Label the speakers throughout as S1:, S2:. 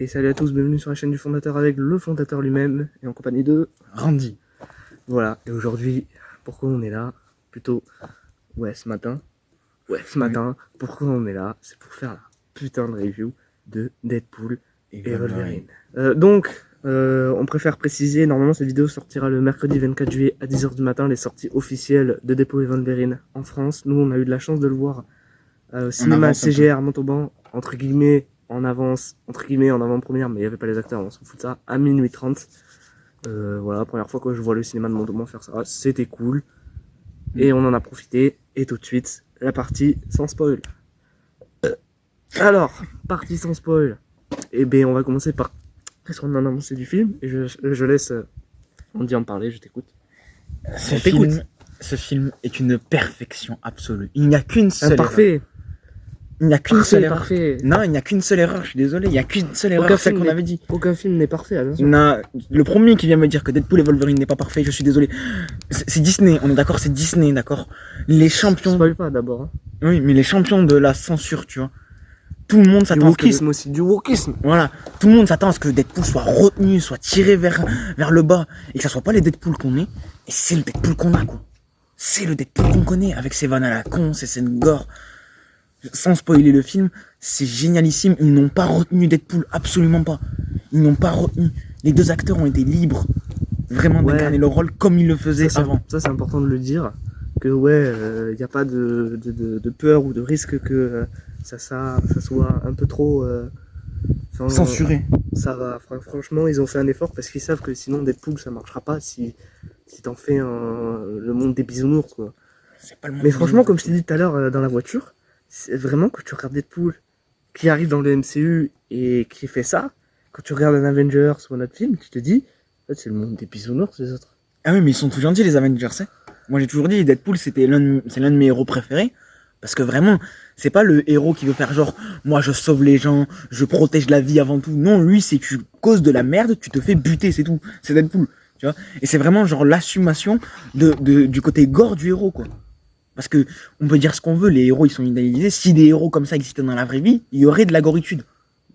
S1: Et salut à tous, bienvenue sur la chaîne du fondateur avec le fondateur lui-même et en compagnie de Randy. Voilà, et aujourd'hui, pourquoi on est là? Plutôt, ce matin. Pourquoi on est là? C'est pour faire la putain de review de Deadpool et Wolverine. On préfère préciser, normalement cette vidéo sortira le mercredi 24 juillet à 10h du matin, les sorties officielles de Deadpool et Wolverine en France. Nous, on a eu de la chance de le voir au cinéma CGR Montauban, entre guillemets, en avant-première, mais il n'y avait pas les acteurs, on s'en fout de ça, à minuit 30. Voilà, première fois que je vois le cinéma de Montauban faire ça, c'était cool. Et on en a profité, et tout de suite, la partie sans spoil. Alors, partie sans spoil. Et bien, on va commencer par qu'est-ce qu'on en a annoncé du film, et je laisse Andy en parler, je t'écoute.
S2: Ce film est une perfection absolue. Il n'y a qu'une seule
S1: parfait.
S2: erreur. Il n'y a qu'une seule erreur.
S1: Parfait.
S2: Non, il n'y a qu'une seule erreur, je suis désolé. Il n'y a qu'une seule erreur, celle qu'on avait dit.
S1: Aucun film n'est parfait, attention.
S2: Non, le premier qui vient me dire que Deadpool et Wolverine n'est pas parfait, je suis désolé. C'est Disney, on est d'accord, c'est Disney, d'accord. Les champions.
S1: Spoil pas d'abord. Hein.
S2: Oui, mais les champions de la censure, tu vois. Tout le monde s'attend
S1: du wokisme aussi, du wokisme.
S2: Voilà, tout le monde s'attend à ce que Deadpool soit retenu, soit tiré vers le bas, et que ça soit pas les Deadpool qu'on est. Et c'est le Deadpool qu'on a, quoi. C'est le Deadpool qu'on connaît, avec ses vannes à la con, ses scènes gore. Sans spoiler le film, c'est génialissime. Ils n'ont pas retenu Deadpool, absolument pas. Ils n'ont pas retenu. Les deux acteurs ont été libres, vraiment, d'incarner leur rôle comme ils le faisaient avant.
S1: Ça, c'est important de le dire. Que y a pas de peur ou de risque que ça soit un peu trop
S2: censuré.
S1: Ça va. Franchement, ils ont fait un effort parce qu'ils savent que sinon Deadpool ça marchera pas si t'en fais le monde des bisounours, quoi.
S2: C'est pas le monde.
S1: Mais franchement, comme je t'ai dit tout à l'heure dans la voiture, c'est vraiment que tu regardes Deadpool qui arrive dans le MCU et qui fait ça, quand tu regardes un Avengers ou un autre film, tu te dis, en fait, c'est le monde des bisounours, les autres.
S2: Ah oui, mais ils sont tout gentils, les Avengers, hein. Moi, j'ai toujours dit, Deadpool, c'est l'un de mes héros préférés. Parce que vraiment, c'est pas le héros qui veut faire genre, moi, je sauve les gens, je protège la vie avant tout. Non, lui, c'est tu causes de la merde, tu te fais buter, c'est tout. C'est Deadpool, tu vois. Et c'est vraiment genre l'assumation du côté gore du héros, quoi. Parce que on peut dire ce qu'on veut, les héros, ils sont idéalisés. Si des héros comme ça existaient dans la vraie vie, il y aurait de la goritude.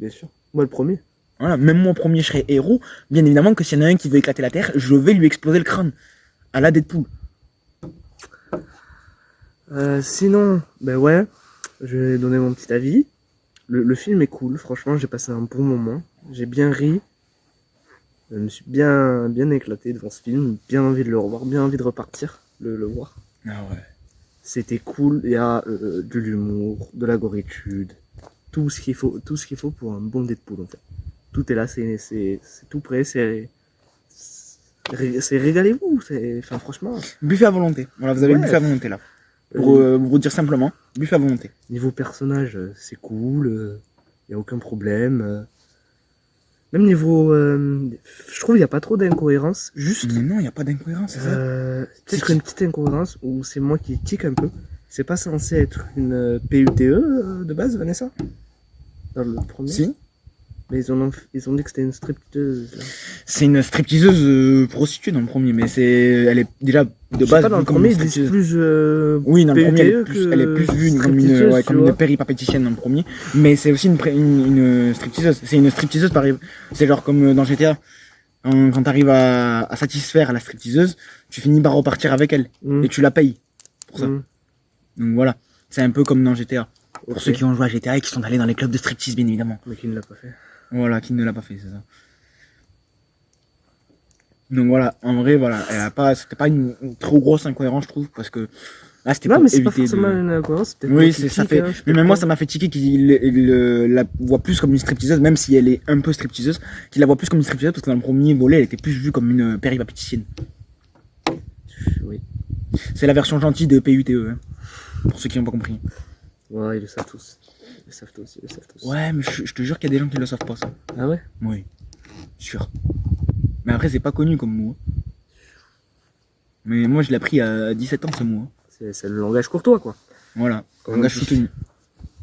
S1: Bien sûr. Moi, le premier.
S2: Voilà, même moi, premier, je serais héros. Bien évidemment que s'il y en a un qui veut éclater la terre, je vais lui exploser le crâne. À la Deadpool.
S1: Sinon, je vais donner mon petit avis. Le film est cool, franchement, j'ai passé un bon moment. J'ai bien ri. Je me suis bien éclaté devant ce film. Bien envie de le revoir, bien envie de repartir, le voir.
S2: Ah ouais.
S1: C'était cool, il y a de l'humour, de la goritude, tout ce qu'il faut pour un bon Deadpool en fait. Tout est là, c'est tout prêt, c'est régalez-vous, enfin franchement.
S2: Buffet à volonté, voilà, vous avez le buffet à volonté là. Pour vous dire simplement, buffet à volonté.
S1: Niveau personnage, c'est cool, y a aucun problème. Même niveau, je trouve il y a pas trop d'incohérence, juste.
S2: Mais non, il y a pas d'incohérence, c'est ça.
S1: Peut-être une petite incohérence où c'est moi qui tique un peu. C'est pas censé être une PUTE de base, Vanessa, dans le premier.
S2: Si.
S1: Mais ils ont dit que c'était une striptease.
S2: C'est une stripteaseuse prostituée dans le premier, mais elle est déjà de base.
S1: Pas dans le premier, ils disent plus.
S2: Oui, dans le premier, elle est plus vue comme une péripatéticienne dans le premier, mais c'est aussi une stripteaseuse. C'est une stripteaseuse pareil. C'est genre comme dans GTA, quand t'arrives à satisfaire la stripteaseuse, tu finis par repartir avec elle et tu la payes pour ça. Donc voilà, c'est un peu comme dans GTA. Pour ceux qui ont joué à GTA et qui sont allés dans les clubs de striptease, bien évidemment.
S1: Mais qui ne l'a pas fait.
S2: Voilà, qui ne l'a pas fait, c'est ça. Donc voilà, en vrai, voilà, c'était pas une trop grosse incohérence, je trouve, parce que là, c'était
S1: non,
S2: pour
S1: mais c'est
S2: éviter
S1: pas forcément une incohérence.
S2: Oui, ça fait. Mais même moi, ça m'a fait tiquer qu'il la voit plus comme une stripteaseuse, même si elle est un peu stripteaseuse, qu'il la voit plus comme une stripteaseuse, parce que dans le premier volet, elle était plus vue comme une péripatéticienne.
S1: Oui.
S2: C'est la version gentille de PUTE, hein, pour ceux qui n'ont pas compris.
S1: Ouais, ils le savent tous. Ils le savent tous.
S2: Ouais, mais je te jure qu'il y a des gens qui le savent pas, ça.
S1: Ah ouais?
S2: Oui, sûr. Mais après, c'est pas connu comme mot. Mais moi, je l'ai appris à 17 ans, ce mot.
S1: C'est le langage courtois, quoi.
S2: Voilà, langage soutenu.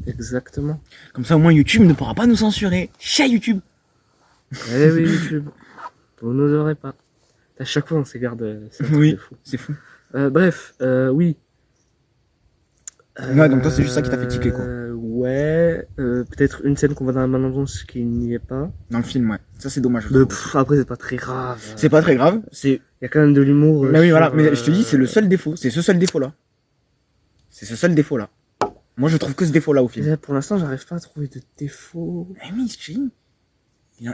S1: Exactement.
S2: Comme ça, au moins, YouTube ne pourra pas nous censurer. Chat YouTube.
S1: Eh oui, YouTube. Vous n'oserez pas. À chaque fois, on s'égarde.
S2: Oui, c'est fou.
S1: Bref, oui.
S2: Ouais, donc toi, c'est juste ça qui t'a fait tiquer, quoi.
S1: Ouais, peut-être une scène qu'on voit dans la bande-annonce qui n'y est pas.
S2: Dans le film, ouais. Ça, c'est dommage. je
S1: Mais
S2: trouve.
S1: après, c'est pas très grave.
S2: C'est pas très grave. C'est.
S1: Il y a quand même de l'humour.
S2: Mais oui,
S1: sur,
S2: voilà. Mais je te dis, c'est le seul défaut. C'est ce seul défaut-là. C'est ce seul défaut-là. Moi, je trouve que ce défaut-là au film.
S1: Déjà, pour l'instant, j'arrive pas à trouver de défaut.
S2: Mais oui, je te dis.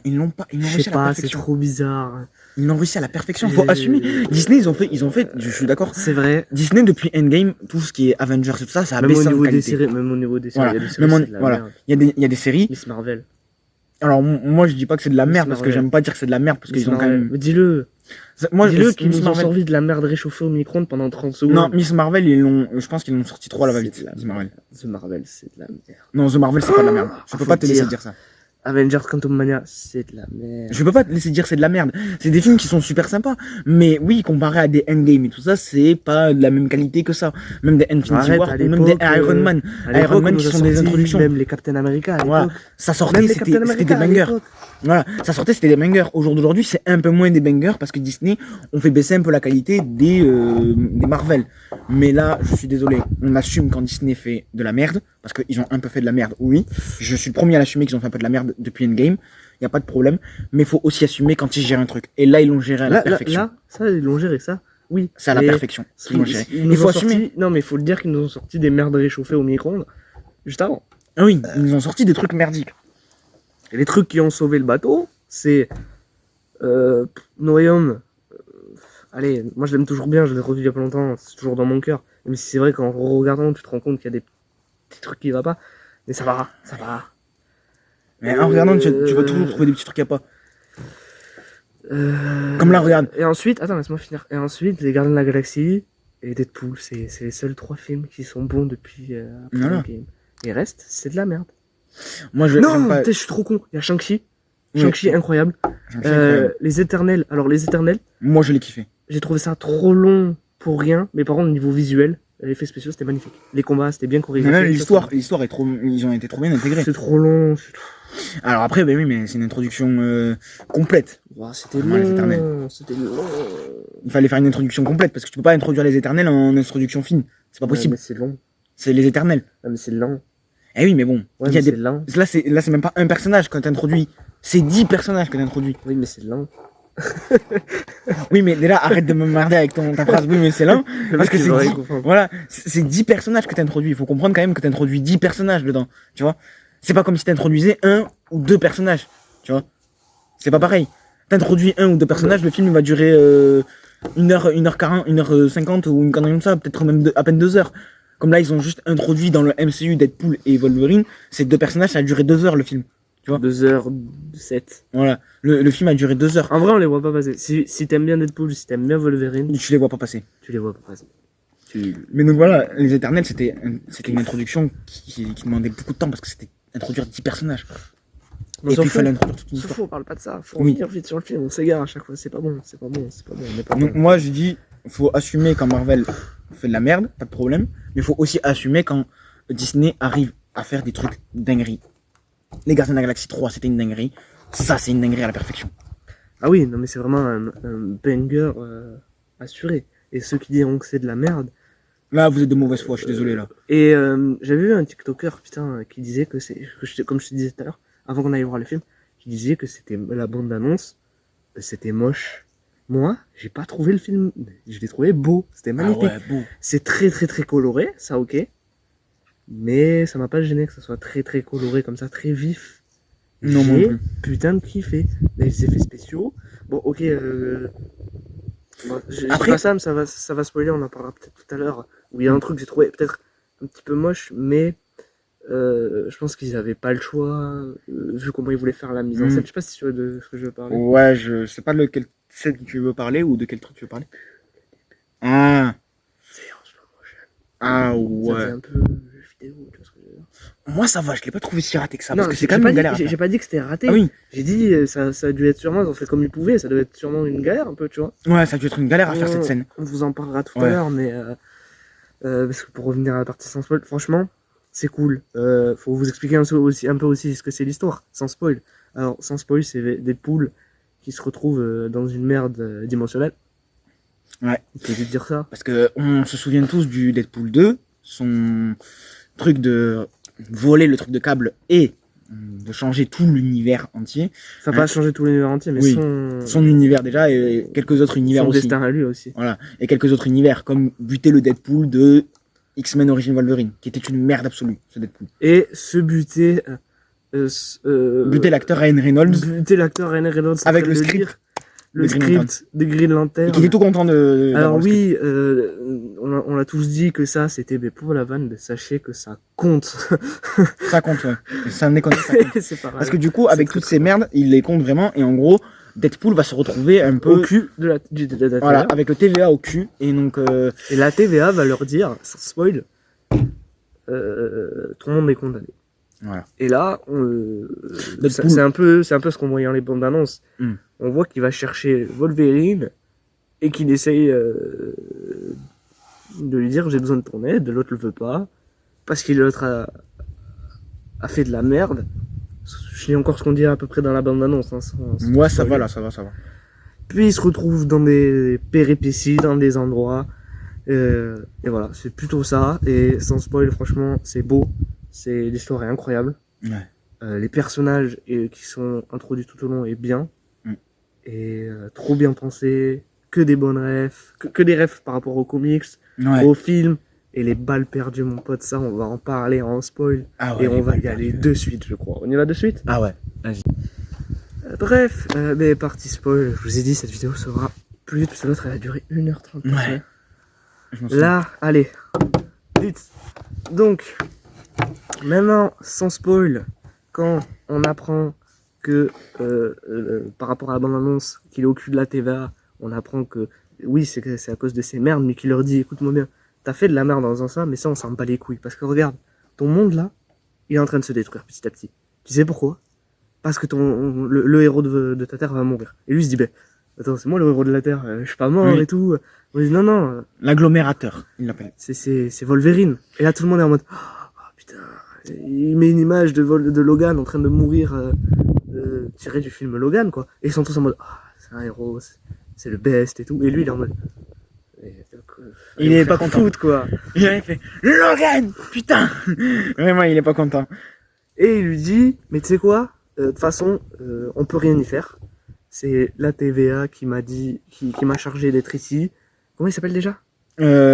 S2: Ils l'ont pas. Ils l'ont
S1: Je
S2: réussi
S1: sais
S2: à la
S1: pas, c'est
S2: perfection.
S1: trop bizarre.
S2: Ils l'ont réussi à la perfection. Faut assumer. Disney, ils ont fait. Je suis d'accord.
S1: C'est vrai.
S2: Disney depuis Endgame, tout ce qui est Avengers et tout ça, ça a
S1: Même au
S2: baissé en
S1: niveau des
S2: qualité.
S1: séries, même au niveau des séries,
S2: Voilà.
S1: il y a des séries,
S2: Même en-
S1: c'est de la
S2: voilà.
S1: merde.
S2: Il y a des séries.
S1: Miss Marvel.
S2: Alors moi je dis pas que c'est de la
S1: Miss
S2: merde parce que
S1: Marvel.
S2: j'aime pas dire que c'est de la merde parce
S1: Miss
S2: qu'ils ont quand
S1: Marvel.
S2: même.
S1: Mais dis-le.
S2: Moi
S1: Dis-le qu'ils
S2: Miss
S1: nous ont
S2: Marvel.
S1: servi de la merde réchauffée au micro-ondes pendant 30 secondes.
S2: Non, Miss Marvel je pense qu'ils l'ont sorti trop à la va-vite.
S1: C'est de la
S2: Miss Marvel.
S1: The Marvel, c'est de la merde.
S2: Non, The Marvel c'est pas de la merde. Je peux
S1: Faut
S2: pas te laisser
S1: dire.
S2: dire ça.
S1: Avengers Quantum Mania, c'est de la merde.
S2: Je peux pas te laisser dire c'est de la merde. C'est des films qui sont super sympas. Mais oui, comparé à des Endgame et tout ça, c'est pas de la même qualité que ça. Même des Infinity
S1: Arrête,
S2: War
S1: à
S2: ou même des
S1: l'époque,
S2: Iron Man.
S1: À l'époque,
S2: Iron Man
S1: on
S2: qui
S1: nous a
S2: sont des
S1: sorti
S2: introductions.
S1: Même les Captain America à l'époque.
S2: Voilà. Ça sortait,
S1: Même les
S2: c'était
S1: Captain
S2: c'était des
S1: America à
S2: bangers.
S1: l'époque.
S2: Voilà, ça sortait, c'était des bangers. Au jour d'aujourd'hui, c'est un peu moins des bangers parce que Disney ont fait baisser un peu la qualité des Marvel. Mais là, je suis désolé, on assume quand Disney fait de la merde parce qu'ils ont un peu fait de la merde. Oui, je suis le premier à l'assumer qu'ils ont fait un peu de la merde depuis Endgame. Il y a pas de problème, mais il faut aussi assumer quand ils gèrent un truc. Et là, ils l'ont géré à la perfection.
S1: Là, ça, ils l'ont géré, ça. Oui.
S2: C'est à la
S1: Et
S2: perfection. Ils l'ont géré.
S1: ils nous
S2: Il faut
S1: ont
S2: assumer.
S1: sorti- Non, mais il faut le dire qu'ils nous ont sorti des merdes réchauffées au micro-ondes juste avant.
S2: Ah oui, ils nous ont sorti des trucs merdiques.
S1: Et les trucs qui ont sauvé le bateau, c'est No Way Home. Allez, moi je l'aime toujours bien, je l'ai revu il y a pas longtemps, c'est toujours dans mon cœur. Même si c'est vrai qu'en regardant, tu te rends compte qu'il y a des petits trucs qui ne vont pas. Mais ça va, ça va.
S2: Mais en regardant, tu vas toujours trouver des petits trucs qu'il n'y a pas. Comme là, regarde.
S1: Et ensuite, attends, laisse-moi finir. Et ensuite, Les Gardiens de la Galaxie et Deadpool, c'est les seuls 3 films qui sont bons depuis après
S2: Voilà.
S1: Endgame. Et le reste, c'est de la merde.
S2: Moi, j'aime
S1: Non,
S2: pas.
S1: putain, je suis trop con. Il y a Shang-Chi.
S2: Oui.
S1: Shang-Chi, incroyable.
S2: Shang-Chi, incroyable.
S1: Les Éternels. Alors, Les Éternels,
S2: Moi, je l'ai kiffé.
S1: j'ai trouvé ça trop long pour rien. Mais par contre, au niveau visuel, les effets spéciaux, c'était magnifique. Les combats, c'était bien
S2: Mais
S1: chorégraphié.
S2: même l'histoire est trop. Ils ont été trop bien intégrés.
S1: C'est trop long.
S2: Alors après, ben oui, mais c'est une introduction complète.
S1: Ouah, c'était
S2: Vraiment, les
S1: long.
S2: Éternels.
S1: C'était long.
S2: Il fallait faire une introduction complète parce que tu peux pas introduire les éternels en introduction fine. C'est pas
S1: Ouais,
S2: possible.
S1: mais c'est long.
S2: C'est les éternels.
S1: Ouais, mais c'est lent.
S2: Eh oui, mais bon.
S1: Ouais,
S2: il y a
S1: mais
S2: des...
S1: c'est lent.
S2: Là, c'est même pas un personnage que t'introduis. C'est 10 personnages que t'introduis.
S1: Oui, mais c'est lent.
S2: Oui, mais déjà, arrête de me marder avec ta phrase. Oui, mais c'est lent. Parce que
S1: Tu
S2: c'est
S1: vas
S2: 10...
S1: comprendre.
S2: Voilà, c'est 10 personnages que t'introduis. Il faut comprendre quand même que t'introduis 10 personnages dedans. Tu vois? C'est pas comme si t'introduisais 1 ou 2 personnages. Tu vois? C'est pas pareil. T'introduis 1 ou 2 personnages, le film il va durer 1h40, 1h50 ou une connerie comme ça, peut-être même à peine 2 heures. Comme là, ils ont juste introduit dans le MCU Deadpool et Wolverine, ces 2 personnages, ça a duré 2 heures le film. Tu vois?
S1: 2h07.
S2: Voilà, le film a duré 2 heures.
S1: En vrai, on les voit pas passer. Si t'aimes bien Deadpool, si t'aimes bien Wolverine,
S2: Tu les vois pas passer.
S1: tu les vois pas passer.
S2: Mais donc voilà, les Éternels, c'était une introduction qui demandait beaucoup de temps parce que c'était introduire 10 personnages.
S1: On
S2: Et
S1: s'en
S2: puis il
S1: fout.
S2: fallait introduire toute une
S1: On s'en
S2: histoire.
S1: fout, on parle pas de ça. Faut
S2: Oui.
S1: revenir vite sur le film. On s'égare à chaque fois. C'est pas bon, c'est pas bon, c'est pas bon. On est pas
S2: Donc
S1: bon.
S2: moi je dis, faut assumer quand Marvel fait de la merde, pas de problème, mais faut aussi assumer quand Disney arrive à faire des trucs dingueries. Les Gardiens de la Galaxie 3, c'était une dinguerie. Ça, c'est une dinguerie à la perfection.
S1: Ah oui, non mais c'est vraiment un banger assuré. Et ceux qui diront que c'est de la merde.
S2: Là, vous êtes de mauvaise foi, je suis désolé là.
S1: Et j'avais vu un TikToker, putain, qui disait que c'est, comme je te disais tout à l'heure, avant qu'on aille voir le film, qui disait que c'était la bande d'annonce, c'était moche. Moi, j'ai pas trouvé le film, je l'ai trouvé beau, c'était magnifique.
S2: beau.
S1: C'est très très très coloré, ça ok. Mais ça m'a pas gêné que ça soit très très coloré comme ça, très vif.
S2: Non, moi non
S1: J'ai
S2: plus.
S1: putain de kiffé. Les effets spéciaux. Bon, ok. Bon, j'ai
S2: Après-
S1: pas ça va spoiler, on en parlera peut-être tout à l'heure. Où il y a un truc que j'ai trouvé peut-être un petit peu moche, mais je pense qu'ils avaient pas le choix, vu comment ils voulaient faire la mise en scène. Je sais pas si tu vois de ce que je veux parler.
S2: Ouais, je sais pas de quelle scène tu veux parler ou de quel truc tu veux parler. Ah,
S1: C'est en slow motion.
S2: ah
S1: Ça
S2: ouais.
S1: faisait un peu jeu vidéo, tu vois ce que je veux dire.
S2: Moi ça va, je l'ai pas trouvé si raté que ça.
S1: Non,
S2: Parce que c'est
S1: j'ai
S2: quand même
S1: pas
S2: une
S1: dit-
S2: galère. à
S1: J'ai
S2: faire.
S1: j'ai pas dit que c'était raté.
S2: Ah oui,
S1: J'ai dit, ça a dû être sûrement, ils ont fait comme ils pouvaient, ça doit être sûrement une galère un peu, tu vois.
S2: ouais, ça a dû être une galère à faire cette scène.
S1: On vous en parlera tout
S2: Ouais.
S1: à l'heure, mais parce que pour revenir à la partie sans spoil, franchement, c'est cool. Faut vous expliquer un peu aussi ce que c'est l'histoire, sans spoil. Alors, sans spoil, c'est Deadpool qui se retrouve dans une merde dimensionnelle.
S2: Ouais.
S1: Il faut juste dire ça.
S2: Parce que on se souvient tous du Deadpool 2, son truc de voler le truc de câble et de changer tout l'univers entier.
S1: Ça va pas changer tout l'univers entier, mais
S2: Oui.
S1: son
S2: Son univers déjà et quelques autres univers aussi.
S1: destin à lui aussi.
S2: Voilà. Et quelques autres univers, comme buter le Deadpool de X-Men Origin Wolverine, qui était une merde absolue, ce Deadpool.
S1: Et se buter.
S2: Buter l'acteur Ryan Reynolds
S1: Buter l'acteur Ryan Reynolds.
S2: avec
S1: en train
S2: le
S1: de
S2: script.
S1: lire le
S2: de Green Lantern.
S1: script de Green Lantern.
S2: Et qui était tout content de.
S1: Alors
S2: d'avoir le script.
S1: oui, on l'a tous dit que ça c'était mais pour la vanne, mais sachez que ça compte.
S2: Ça compte, ouais. Ça me déconne, ça compte.
S1: C'est pareil.
S2: Parce que du coup, avec
S1: très,
S2: toutes
S1: très
S2: ces merdes, il les compte vraiment. Et en gros, Deadpool va se retrouver un peu.
S1: Au cul de la
S2: Voilà,
S1: TVA.
S2: avec le TVA au cul. Et donc.
S1: Et la TVA va leur dire, sans spoil, tout le monde est condamné.
S2: Voilà.
S1: Et là,
S2: Deadpool.
S1: c'est un peu ce qu'on voyait dans les bandes annonces.
S2: Mm.
S1: On voit qu'il va chercher Wolverine et qu'il essaye de lui dire j'ai besoin de ton aide, l'autre le veut pas, parce que l'autre a fait de la merde. Je lis encore ce qu'on dit à peu près dans la bande annonce. Hein,
S2: Moi, ça va là, ça va.
S1: Puis il se retrouve dans des péripéties, dans des endroits. Et voilà, c'est plutôt ça. Et sans spoil, franchement, c'est beau. L'histoire est incroyable.
S2: Ouais.
S1: Les personnages qui sont introduits tout au long est bien.
S2: Mm.
S1: Et trop bien pensé. Que des bonnes refs. Que des refs par rapport aux comics,
S2: Ouais.
S1: aux films. Et les balles perdues, mon pote, ça, on va en parler en spoil.
S2: Ah ouais,
S1: et on
S2: les
S1: va
S2: balles
S1: y aller
S2: perdues.
S1: de suite, je crois. On y va de suite?
S2: Ah ouais, vas-y.
S1: Bref, mais partie spoil, je vous ai dit, cette vidéo sera plus vite, parce que l'autre, elle a duré 1h30.
S2: Ouais. Je m'en souviens.
S1: Là, allez, vite. Donc, maintenant, sans spoil, quand on apprend que, par rapport à la bande-annonce, qu'il est au cul de la TVA, on apprend que, oui, c'est à cause de ces merdes, mais qu'il leur dit, écoute-moi bien, t'as fait de la merde en faisant ça, mais ça, on s'en bat les couilles. Parce que regarde, ton monde, là, il est en train de se détruire petit à petit. Tu sais pourquoi? Parce que le héros de ta terre va mourir. Et lui, il se dit, ben, attends, c'est moi le héros de la terre, je suis pas mort
S2: Oui.
S1: et tout. On dit, non,
S2: L'agglomérateur, il l'appelle.
S1: c'est Wolverine. Et là, tout le monde est en mode, oh putain, il met une image de Logan en train de mourir, tiré du film Logan, quoi. Et ils sont tous en mode, ah, c'est un héros, c'est le best et tout. Et lui, il est en mode,
S2: Il est pas content.
S1: foutre, quoi.
S2: Il avait fait Logan, putain. Vraiment, il est pas content.
S1: Et il lui dit, mais tu sais quoi, de toute façon, on peut rien y faire. C'est la TVA qui m'a dit, qui m'a chargé d'être ici. Comment il s'appelle déjà?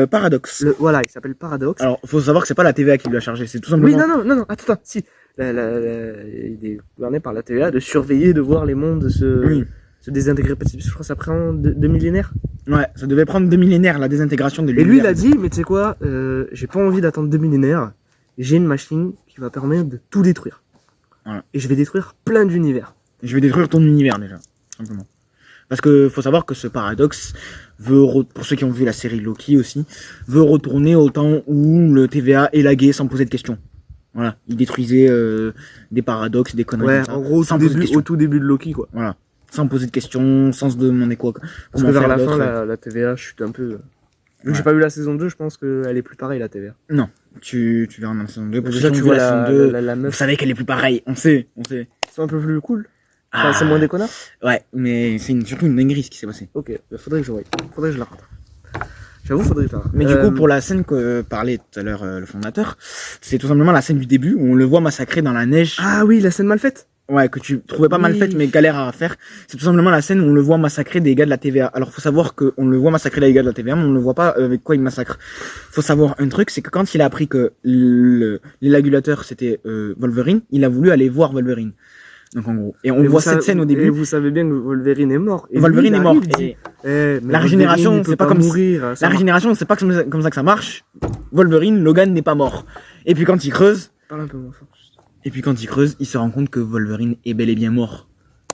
S2: Paradoxe.
S1: Voilà, il s'appelle Paradoxe.
S2: Alors, faut savoir que c'est pas la TVA qui lui a chargé, c'est tout
S1: Oui,
S2: simplement.
S1: non, attends, si. Il est gouverné par la TVA de surveiller, de voir les mondes
S2: Oui.
S1: se désintégrer petit à petit. Je crois que ça prend 2 millénaires.
S2: Ouais, ça devait prendre 2 millénaires la désintégration de
S1: Et lui,
S2: l'univers.
S1: il a dit, mais tu sais quoi, j'ai pas envie d'attendre 2 millénaires. J'ai une machine qui va permettre de tout détruire.
S2: Voilà.
S1: Et je vais détruire plein d'univers.
S2: Je vais détruire ton univers déjà, simplement. Parce que faut savoir que ce paradoxe veut, pour ceux qui ont vu la série Loki aussi, veut retourner au temps où le TVA élaguait sans poser de questions. Voilà, il détruisait des paradoxes, des conneries
S1: Ouais,
S2: comme ça,
S1: en gros,
S2: sans poser de questions.
S1: au tout début de Loki, quoi.
S2: Voilà, sans poser de questions, sans se demander quoi.
S1: Parce
S2: comment
S1: que vers
S2: faire
S1: la fin,
S2: d'autre.
S1: la TVA chute un peu. Vu que
S2: Ouais.
S1: j'ai pas vu la saison 2, je pense qu'elle est plus pareille, la TVA.
S2: Non, tu verras dans la saison 2. Pour ceux
S1: Déjà,
S2: qui
S1: tu
S2: ont vu
S1: vois
S2: la saison 2,
S1: la
S2: vous
S1: meuf,
S2: savez qu'elle est plus pareille. On sait.
S1: c'est un peu plus cool.
S2: Ah,
S1: Enfin, c'est moins des connards.
S2: Ouais, mais c'est surtout une dinguerie ce qui s'est passé.
S1: Ok, faudrait que je voie. Faudrait que je la rate. J'avoue, faudrait que je la rate.
S2: Mais du coup, pour la scène que parlait tout à l'heure le fondateur, c'est tout simplement la scène du début où on le voit massacrer dans la neige.
S1: Ah oui, la scène mal faite.
S2: Ouais, que tu trouvais pas mal
S1: Oui.
S2: faite mais galère à faire. C'est tout simplement la scène où on le voit massacrer des gars de la TVA. Alors faut savoir qu'on le voit massacrer des gars de la TVA, mais on ne le voit pas avec quoi il massacre. Faut savoir un truc, c'est que quand il a appris que l'élagulateur c'était Wolverine, il a voulu aller voir Wolverine. Donc en gros, et on voit cette scène au
S1: Et
S2: début.
S1: vous savez bien que Wolverine est mort. Et
S2: Wolverine
S1: lui,
S2: est
S1: il
S2: mort.
S1: arrive, il dit,
S2: Et
S1: mais
S2: la régénération,
S1: Wolverine, il peut
S2: c'est pas comme
S1: mourir. ça
S2: la
S1: marche.
S2: régénération, c'est pas comme ça que ça marche. Wolverine, Logan n'est pas mort. Et puis quand il creuse,
S1: Parle un peu moins fort.
S2: il se rend compte que Wolverine est bel et bien mort.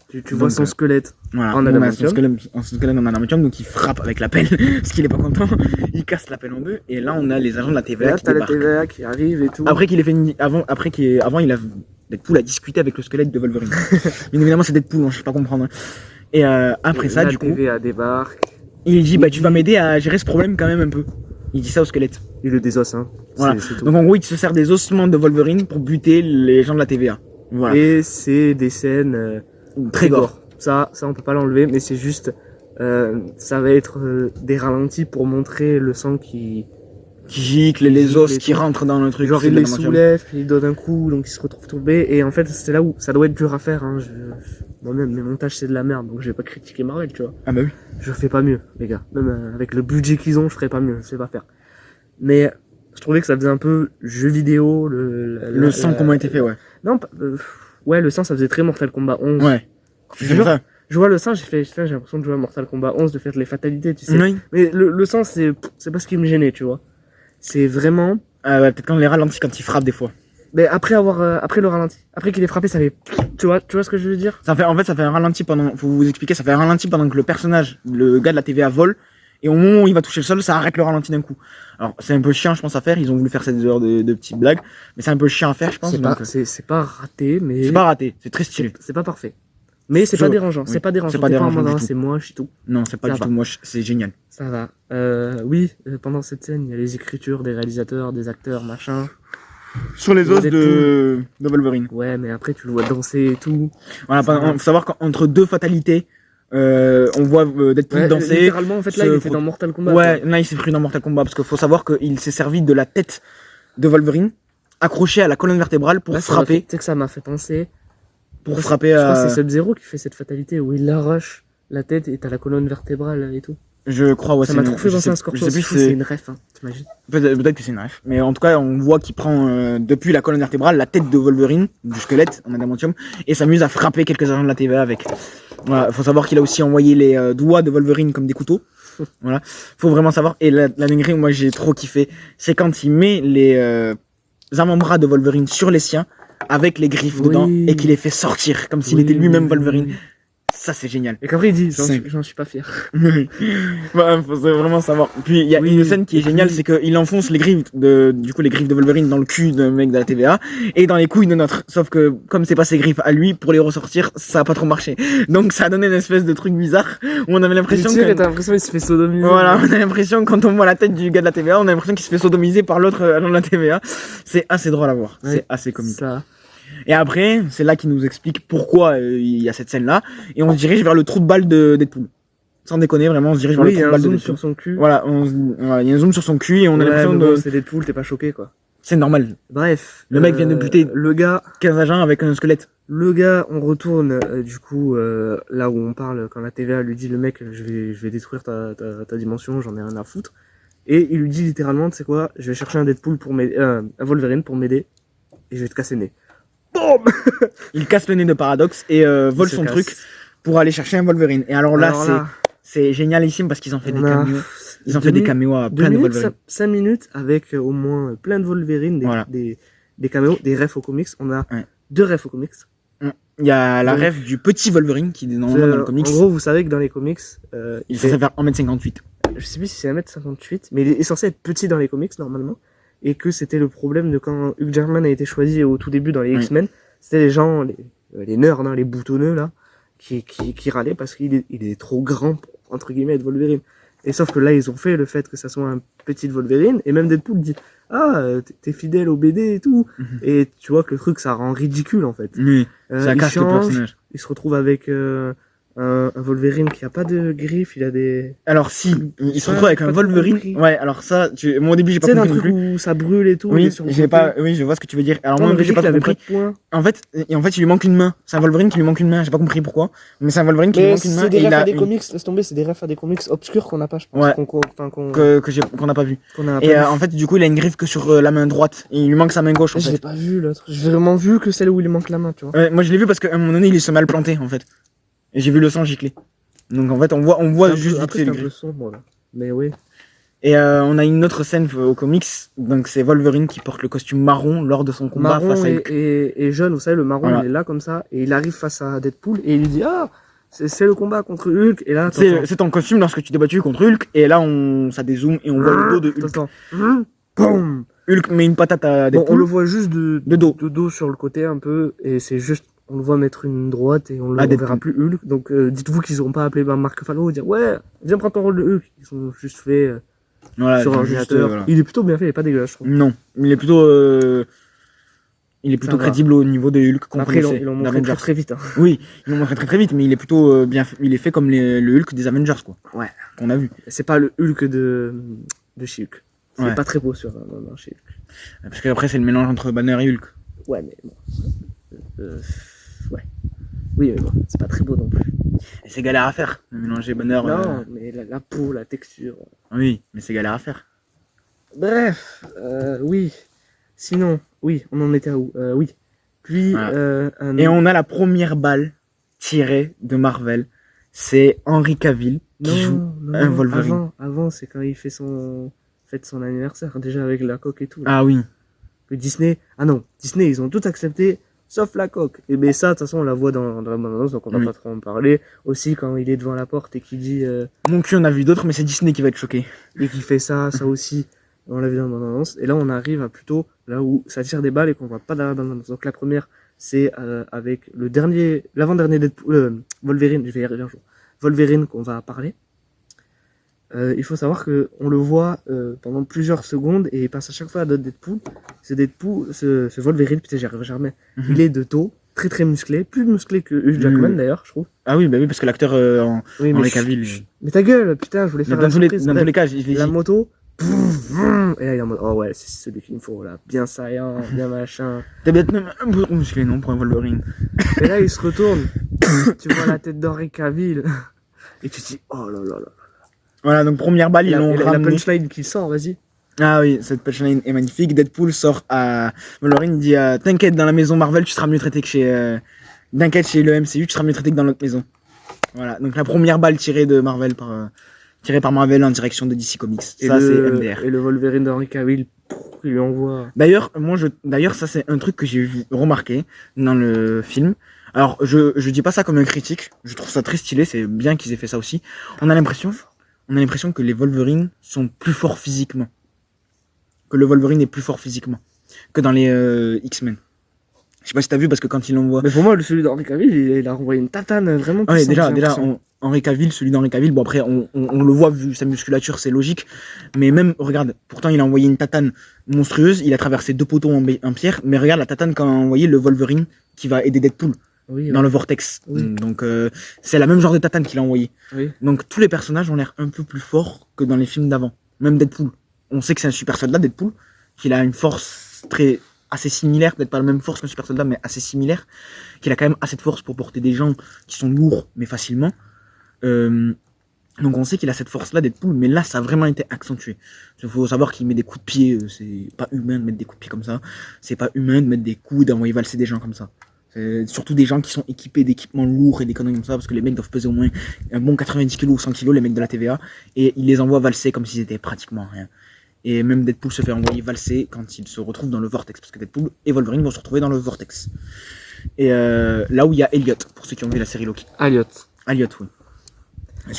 S1: Tu vois
S2: Donc,
S1: son squelette.
S2: Voilà,
S1: En
S2: on a
S1: adamantium.
S2: son squelette en adamantium, donc il frappe avec la pelle, parce qu'il est pas content. Il casse la pelle en deux, et là on a les agents de la
S1: Et
S2: TVA
S1: là,
S2: qui
S1: t'as la
S2: débarquent.
S1: TVA qui arrive et tout.
S2: Après qu'il ait fait avant il a Deadpool a discuté avec le squelette de Wolverine. Bien évidemment c'est Deadpool, hein, je sais pas comprendre. Et après
S1: Et
S2: ça,
S1: la
S2: du coup,
S1: TVA débarque.
S2: il dit bah tu vas m'aider à gérer ce problème quand même un peu. Il dit ça au squelette.
S1: Il le désosse, hein.
S2: Voilà.
S1: C'est tout.
S2: Donc en gros il se sert des ossements de Wolverine pour buter les gens de la TVA. Voilà.
S1: Et c'est des scènes
S2: Très gore.
S1: Ça, on peut pas l'enlever, mais c'est juste, ça va être des ralentis pour montrer le sang qui
S2: Qui gicle, les
S1: gicle
S2: os
S1: et
S2: qui
S1: tout.
S2: rentrent dans le truc.
S1: Genre
S2: c'est
S1: il
S2: de
S1: les
S2: l'adamantium.
S1: soulève, il donne un coup, donc il se retrouve tombé. Et en fait, c'est là où ça doit être dur à faire. Hein. Moi-même, mes montages c'est de la merde, donc je vais pas critiquer Marvel, tu vois.
S2: Ah bah oui.
S1: Je fais pas mieux, les gars. Même avec le budget qu'ils ont, je ferais pas mieux, je sais pas faire. Mais je trouvais que ça faisait un peu jeu vidéo.
S2: Le sang, comment a été fait, ouais.
S1: Non, ouais, le sang, ça faisait très Mortal Kombat 11.
S2: Ouais.
S1: Je
S2: C'est
S1: jure,
S2: ça.
S1: je vois le sang, j'ai fait, putain, j'ai l'impression de jouer à Mortal Kombat 11, de faire les fatalités, tu sais.
S2: Oui.
S1: Mais le sang, c'est pas ce qui me gênait, tu vois. C'est vraiment.
S2: Ah ouais, peut-être quand on les ralentit quand ils frappent des fois.
S1: Mais après après le ralenti, après qu'il ait frappé, ça fait. Tu vois ce que je veux dire?
S2: En fait, ça fait un ralenti pendant. Faut vous expliquer, ça fait un ralenti pendant que le personnage, le gars de la TVA vole. Et au moment où il va toucher le sol, ça arrête le ralenti d'un coup. Alors, c'est un peu chiant, je pense, à faire. Ils ont voulu faire cette heure de petites blagues. Mais c'est un peu chiant à faire, je pense.
S1: C'est pas raté, mais.
S2: C'est pas raté, c'est très stylé.
S1: C'est pas parfait. Mais c'est pas dérangeant, c'est pas dérangeant.
S2: C'est pas dérangeant du tout.
S1: C'est moche et tout.
S2: Non, c'est pas
S1: Ça
S2: du
S1: va.
S2: tout moche, c'est génial.
S1: Ça va. Oui, pendant cette scène, il y a les écritures des réalisateurs, des acteurs, machin.
S2: Sur les os
S1: Deadpool.
S2: de Wolverine.
S1: Ouais, mais après, tu le vois danser et tout.
S2: Voilà, faut savoir qu'entre deux fatalités, on voit Deadpool
S1: Ouais,
S2: danser.
S1: littéralement, en fait, là,
S2: se
S1: il était
S2: frot-
S1: dans Mortal Kombat.
S2: Ouais, là il s'est pris dans Mortal Kombat parce qu'il faut savoir qu'il s'est servi de la tête de Wolverine accrochée à la colonne vertébrale pour
S1: Là,
S2: frapper.
S1: Tu sais que ça m'a fait penser.
S2: Pour frapper
S1: Je crois que
S2: à.
S1: c'est Sub-Zero qui fait cette fatalité où il arrache la tête et t'as la colonne vertébrale et tout.
S2: Je crois, ouais,
S1: Ça m'a trop fait
S2: je
S1: penser
S2: sais-
S1: à un
S2: je
S1: Scorpion.
S2: sais plus
S1: Si
S2: si
S1: c'est
S2: c'est.
S1: une ref, hein, t'imagines?
S2: Peut-être que c'est une ref. Mais en tout cas, on voit qu'il prend depuis la colonne vertébrale la tête de Wolverine, du squelette en adamantium, et s'amuse à frapper quelques agents de la TVA avec. Voilà, faut savoir qu'il a aussi envoyé les doigts de Wolverine comme des couteaux. Voilà, faut vraiment savoir. Et la dinguerie, moi j'ai trop kiffé, c'est quand il met les avant-bras de Wolverine sur les siens avec les griffes
S1: Oui.
S2: dedans et qu'il les fait sortir comme s'il
S1: Oui,
S2: était lui-même
S1: oui,
S2: Wolverine.
S1: oui.
S2: Ça c'est génial.
S1: Et qu'après, il dit j'en
S2: C'est-
S1: suis pas fier.
S2: Ouais, faut vraiment savoir. Puis il y a
S1: Oui,
S2: une scène qui est
S1: et
S2: géniale,
S1: puis-
S2: c'est qu'il enfonce les griffes les griffes de Wolverine dans le cul d'un mec de la TVA et dans les couilles de notre. Sauf que comme c'est pas ses griffes à lui, pour les ressortir, ça a pas trop marché. Donc ça a donné une espèce de truc bizarre où on avait
S1: Il
S2: l'impression
S1: tire
S2: que
S1: et t'as l'impression qu'il se fait sodomiser.
S2: voilà, on a l'impression quand on voit la tête du gars de la TVA, on a l'impression qu'il se fait sodomiser par l'autre agent de la TVA. C'est assez drôle à voir,
S1: Ouais.
S2: c'est assez comique.
S1: Ça.
S2: Et après, c'est là qu'il nous explique pourquoi il y a cette scène-là et on se dirige vers le trou de balle de Deadpool. Sans déconner, vraiment, on se dirige vers
S1: Oui, il
S2: le
S1: y
S2: trou
S1: a
S2: de
S1: un
S2: balle de
S1: zoom
S2: Deadpool.
S1: sur son cul.
S2: Voilà, il y a un zoom sur son cul et on a
S1: Ouais,
S2: l'impression
S1: mais bon,
S2: de.
S1: c'est Deadpool, t'es pas choqué quoi.
S2: C'est normal.
S1: Bref.
S2: Le mec vient de buter.
S1: Le gars,
S2: 15 agents avec un squelette.
S1: on retourne du coup là où on parle quand la TVA lui dit le mec, je vais détruire ta dimension, j'en ai rien à foutre. Et il lui dit littéralement, tu sais quoi, je vais chercher un Deadpool pour m'aider, un Wolverine pour m'aider et je vais te casser le nez. Boum.
S2: Il casse le nez de Paradox et vole
S1: Il se
S2: son
S1: casse.
S2: truc pour aller chercher un Wolverine. Et alors là,
S1: Alors
S2: c'est génialissime parce qu'ils ont fait des
S1: on a
S2: caméos. Ils ont fait des caméos à
S1: 2
S2: plein de
S1: minutes,
S2: Wolverine.
S1: 5 minutes avec au moins plein de Wolverine,
S2: Voilà.
S1: des caméos, des refs aux comics. On a
S2: Ouais.
S1: 2 refs aux comics.
S2: Il y a la
S1: Donc-
S2: rêve du petit Wolverine qui est normalement dans le comics.
S1: En gros, vous savez que dans les comics,
S2: Il faut faire 1m58.
S1: je sais plus si c'est 1m58, mais il est censé être petit dans les comics normalement, et que c'était le problème de quand Hugh Jackman a été choisi au tout début dans les
S2: Oui.
S1: X-Men, c'était les gens, les nerds, hein, les boutonneux là, qui râlaient parce qu'il est trop grand pour, entre guillemets, être Wolverine. Et sauf que là, ils ont fait le fait que ça soit un petit Wolverine, et même Deadpool dit t'es fidèle au BD et tout,
S2: Mhm.
S1: et tu vois que le truc ça rend ridicule en fait.
S2: Oui, ça
S1: Il
S2: casse le
S1: change,
S2: personnage.
S1: il se retrouve avec un Wolverine qui a pas de griffes, il a des...
S2: Alors si, il se
S1: Ça,
S2: retrouve avec
S1: j'ai
S2: un
S1: pas trop
S2: Wolverine.
S1: compris.
S2: Ouais, alors ça, moi au début j'ai
S1: Tu
S2: pas
S1: sais, d'un
S2: compris non
S1: truc
S2: plus.
S1: où ça brûle et tout. il est
S2: Oui,
S1: sur le côté.
S2: oui, je vois ce que tu veux dire. Alors
S1: Non,
S2: moi
S1: on
S2: au début j'ai pas
S1: qu'il avait
S2: compris.
S1: pas de points.
S2: En fait, il lui manque une main. C'est un Wolverine qui lui manque une main. J'ai pas compris pourquoi. Mais c'est un Wolverine qui lui
S1: Mais
S2: manque une main.
S1: c'est des
S2: Et il
S1: refs
S2: a
S1: à des comics, laisse tomber, c'est des refs à des comics obscurs qu'on n'a pas, je pense.
S2: Ouais. qu'on n'a pas vu.
S1: qu'on a
S2: Et
S1: pas vu.
S2: en fait, du coup, il a une griffe que sur la main droite. Et il lui manque sa main gauche en
S1: Je l'ai
S2: fait.
S1: pas vu l'autre. J'ai vraiment vu que celle où il lui manque la main, tu vois.
S2: Ouais, moi je l'ai vu parce qu'à un moment donné, il se mal planté en fait. Et j'ai vu le sang gicler. Donc en fait, on voit
S1: C'est un
S2: juste
S1: peu-
S2: vite
S1: après,
S2: fait
S1: c'est
S2: le
S1: un peu
S2: griffe.
S1: sombre là. Mais oui.
S2: Et on a une autre scène au comics. Donc c'est Wolverine qui porte le costume marron lors de son combat face
S1: Marron
S2: à
S1: et,
S2: Hulk.
S1: et jaune, vous savez, le marron
S2: Voilà.
S1: il est là comme ça, et il arrive face à Deadpool, et il lui dit c'est le combat contre Hulk, et là,
S2: C'est ton costume lorsque tu t'es battu contre Hulk. Et là, ça dézoome et on voit le dos de Hulk.
S1: Boum.
S2: Hulk met une patate à
S1: Bon, on le
S2: Deadpool.
S1: voit juste
S2: De dos.
S1: de dos sur le côté un peu, et c'est juste, on le voit mettre une droite et on le
S2: Ah,
S1: verra
S2: Deadpool.
S1: plus Hulk. Donc dites-vous qu'ils n'auront pas appelé Mark Ruffalo et dire ouais, viens prendre ton rôle de Hulk. Ils sont juste fait
S2: Voilà,
S1: sur
S2: juste,
S1: ordinateur.
S2: voilà.
S1: Il est plutôt bien fait, il est pas dégueulasse, je trouve.
S2: Non, il est plutôt
S1: Ça va.
S2: crédible au niveau de Hulk qu'on
S1: Après,
S2: connaissait
S1: ils l'ont montré
S2: d'Avengers.
S1: très vite. Hein.
S2: Oui, ils l'ont montré très vite, mais il est plutôt bien fait. Il est fait comme le Hulk des Avengers, quoi.
S1: Ouais.
S2: Qu'on a vu.
S1: C'est pas le Hulk de She-Hulk. C'est
S2: Ouais.
S1: pas très beau sur chez Hulk.
S2: Parce qu'après, c'est le mélange entre Banner et Hulk.
S1: Ouais, mais bon. Ouais. Oui, mais bon, c'est pas très beau non plus.
S2: Et c'est galère à faire, de mélanger Banner.
S1: Non, mais la peau, la texture.
S2: Oui, mais c'est galère à faire.
S1: Bref, oui. Sinon, oui, on en était à où Oui. Puis,
S2: Voilà. Et on a la première balle tirée de Marvel. C'est Henry Cavill qui joue un Wolverine.
S1: Avant, c'est quand il fait fête son anniversaire, déjà avec la coque et tout.
S2: Ah oui.
S1: Que Disney. Ah non, Disney, ils ont tout accepté, sauf la coque. Et ben ça, de toute façon, on la voit dans la bande-annonce, donc on va
S2: Oui.
S1: pas trop en parler. Aussi, quand il est devant la porte et qu'il dit.
S2: Mon cul, on a vu d'autres, mais c'est Disney qui va être choqué.
S1: Et qu'il fait ça aussi, on l'a vu dans la bande-annonce. Et là, on arrive à plutôt là où ça tire des balles et qu'on voit pas dans la bande-annonce. Donc la première, c'est avec l'avant-dernier Deadpool, Wolverine, je vais y arriver un jour. Wolverine qu'on va parler. Il faut savoir que on le voit pendant plusieurs secondes et il passe à chaque fois à d'autres Deadpool. Ce Wolverine, putain, j'y arrive jamais. Il est de dos, très très musclé, plus musclé que Hugh Jackman d'ailleurs, je trouve.
S2: Ah oui, bah oui, parce que l'acteur
S1: Oui,
S2: Henry
S1: mais
S2: Cavill.
S1: mais ta gueule, putain, je voulais
S2: Mais
S1: faire la surprise.
S2: dans tous les cas, je l'ai
S1: La
S2: dit.
S1: moto, et là il est en mode, oh ouais, c'est celui qu'il me faut là, bien saillant, bien machin.
S2: T'es peut-être même un peu trop musclé, non, pour un Wolverine.
S1: Et là il se retourne, tu vois la tête d'Henry Cavill, et tu te dis, oh là là là.
S2: Voilà, donc première balle, ils l'ont
S1: La
S2: ramené.
S1: punchline qui sort, vas-y.
S2: Ah oui, cette punchline est magnifique. Deadpool sort à Wolverine, il dit t'inquiète, dans la maison Marvel, tu seras mieux traité que chez. T'inquiète, chez le MCU, tu seras mieux traité que dans notre maison. Voilà, donc la première balle tirée par Marvel en direction de DC Comics. Ça, c'est MDR.
S1: Et le Wolverine d'Henry Cavill, il lui envoie.
S2: D'ailleurs, ça c'est un truc que j'ai remarqué dans le film. Alors, je dis pas ça comme un critique. Je trouve ça très stylé. C'est bien qu'ils aient fait ça aussi. On a l'impression que les Wolverines sont plus forts physiquement. Que le Wolverine est plus fort physiquement que dans les X-Men. Je sais pas si t'as vu parce que quand il l'envoie.
S1: Mais pour moi, celui d'Henry Cavill, il a renvoyé une tatane vraiment
S2: Ouais,
S1: puissante.
S2: déjà, Henry Cavill, celui d'Henry Cavill, bon après, on le voit vu sa musculature, c'est logique. Mais même, regarde, pourtant il a envoyé une tatane monstrueuse, il a traversé 2 poteaux en pierre, mais regarde la tatane quand a envoyé le Wolverine qui va aider Deadpool dans le vortex.
S1: Oui.
S2: Donc c'est la même genre de tatane qu'il a envoyé.
S1: Oui.
S2: Donc tous les personnages ont l'air un peu plus forts que dans les films d'avant. Même Deadpool. On sait que c'est un super soldat, Deadpool, qu'il a une force assez similaire, peut-être pas la même force qu'un super soldat, mais assez similaire, qu'il a quand même assez de force pour porter des gens qui sont lourds, mais facilement. Donc on sait qu'il a cette force-là, Deadpool, mais là, ça a vraiment été accentué. Il faut savoir qu'il met des coups de pied, c'est pas humain de mettre des coups de pied comme ça, c'est pas humain de mettre des coups, d'envoyer valser des gens comme ça. C'est surtout des gens qui sont équipés d'équipements lourds et des conneries comme ça, parce que les mecs doivent peser au moins un bon 90 kg ou 100 kg, les mecs de la TVA, et ils les envoient valser comme s'ils étaient pratiquement rien. Et même Deadpool se fait envoyer valser quand il se retrouve dans le vortex, parce que Deadpool et Wolverine vont se retrouver dans le vortex. Et là où il y a Elliot, pour ceux qui ont vu la série Loki.
S1: Elliot,
S2: oui.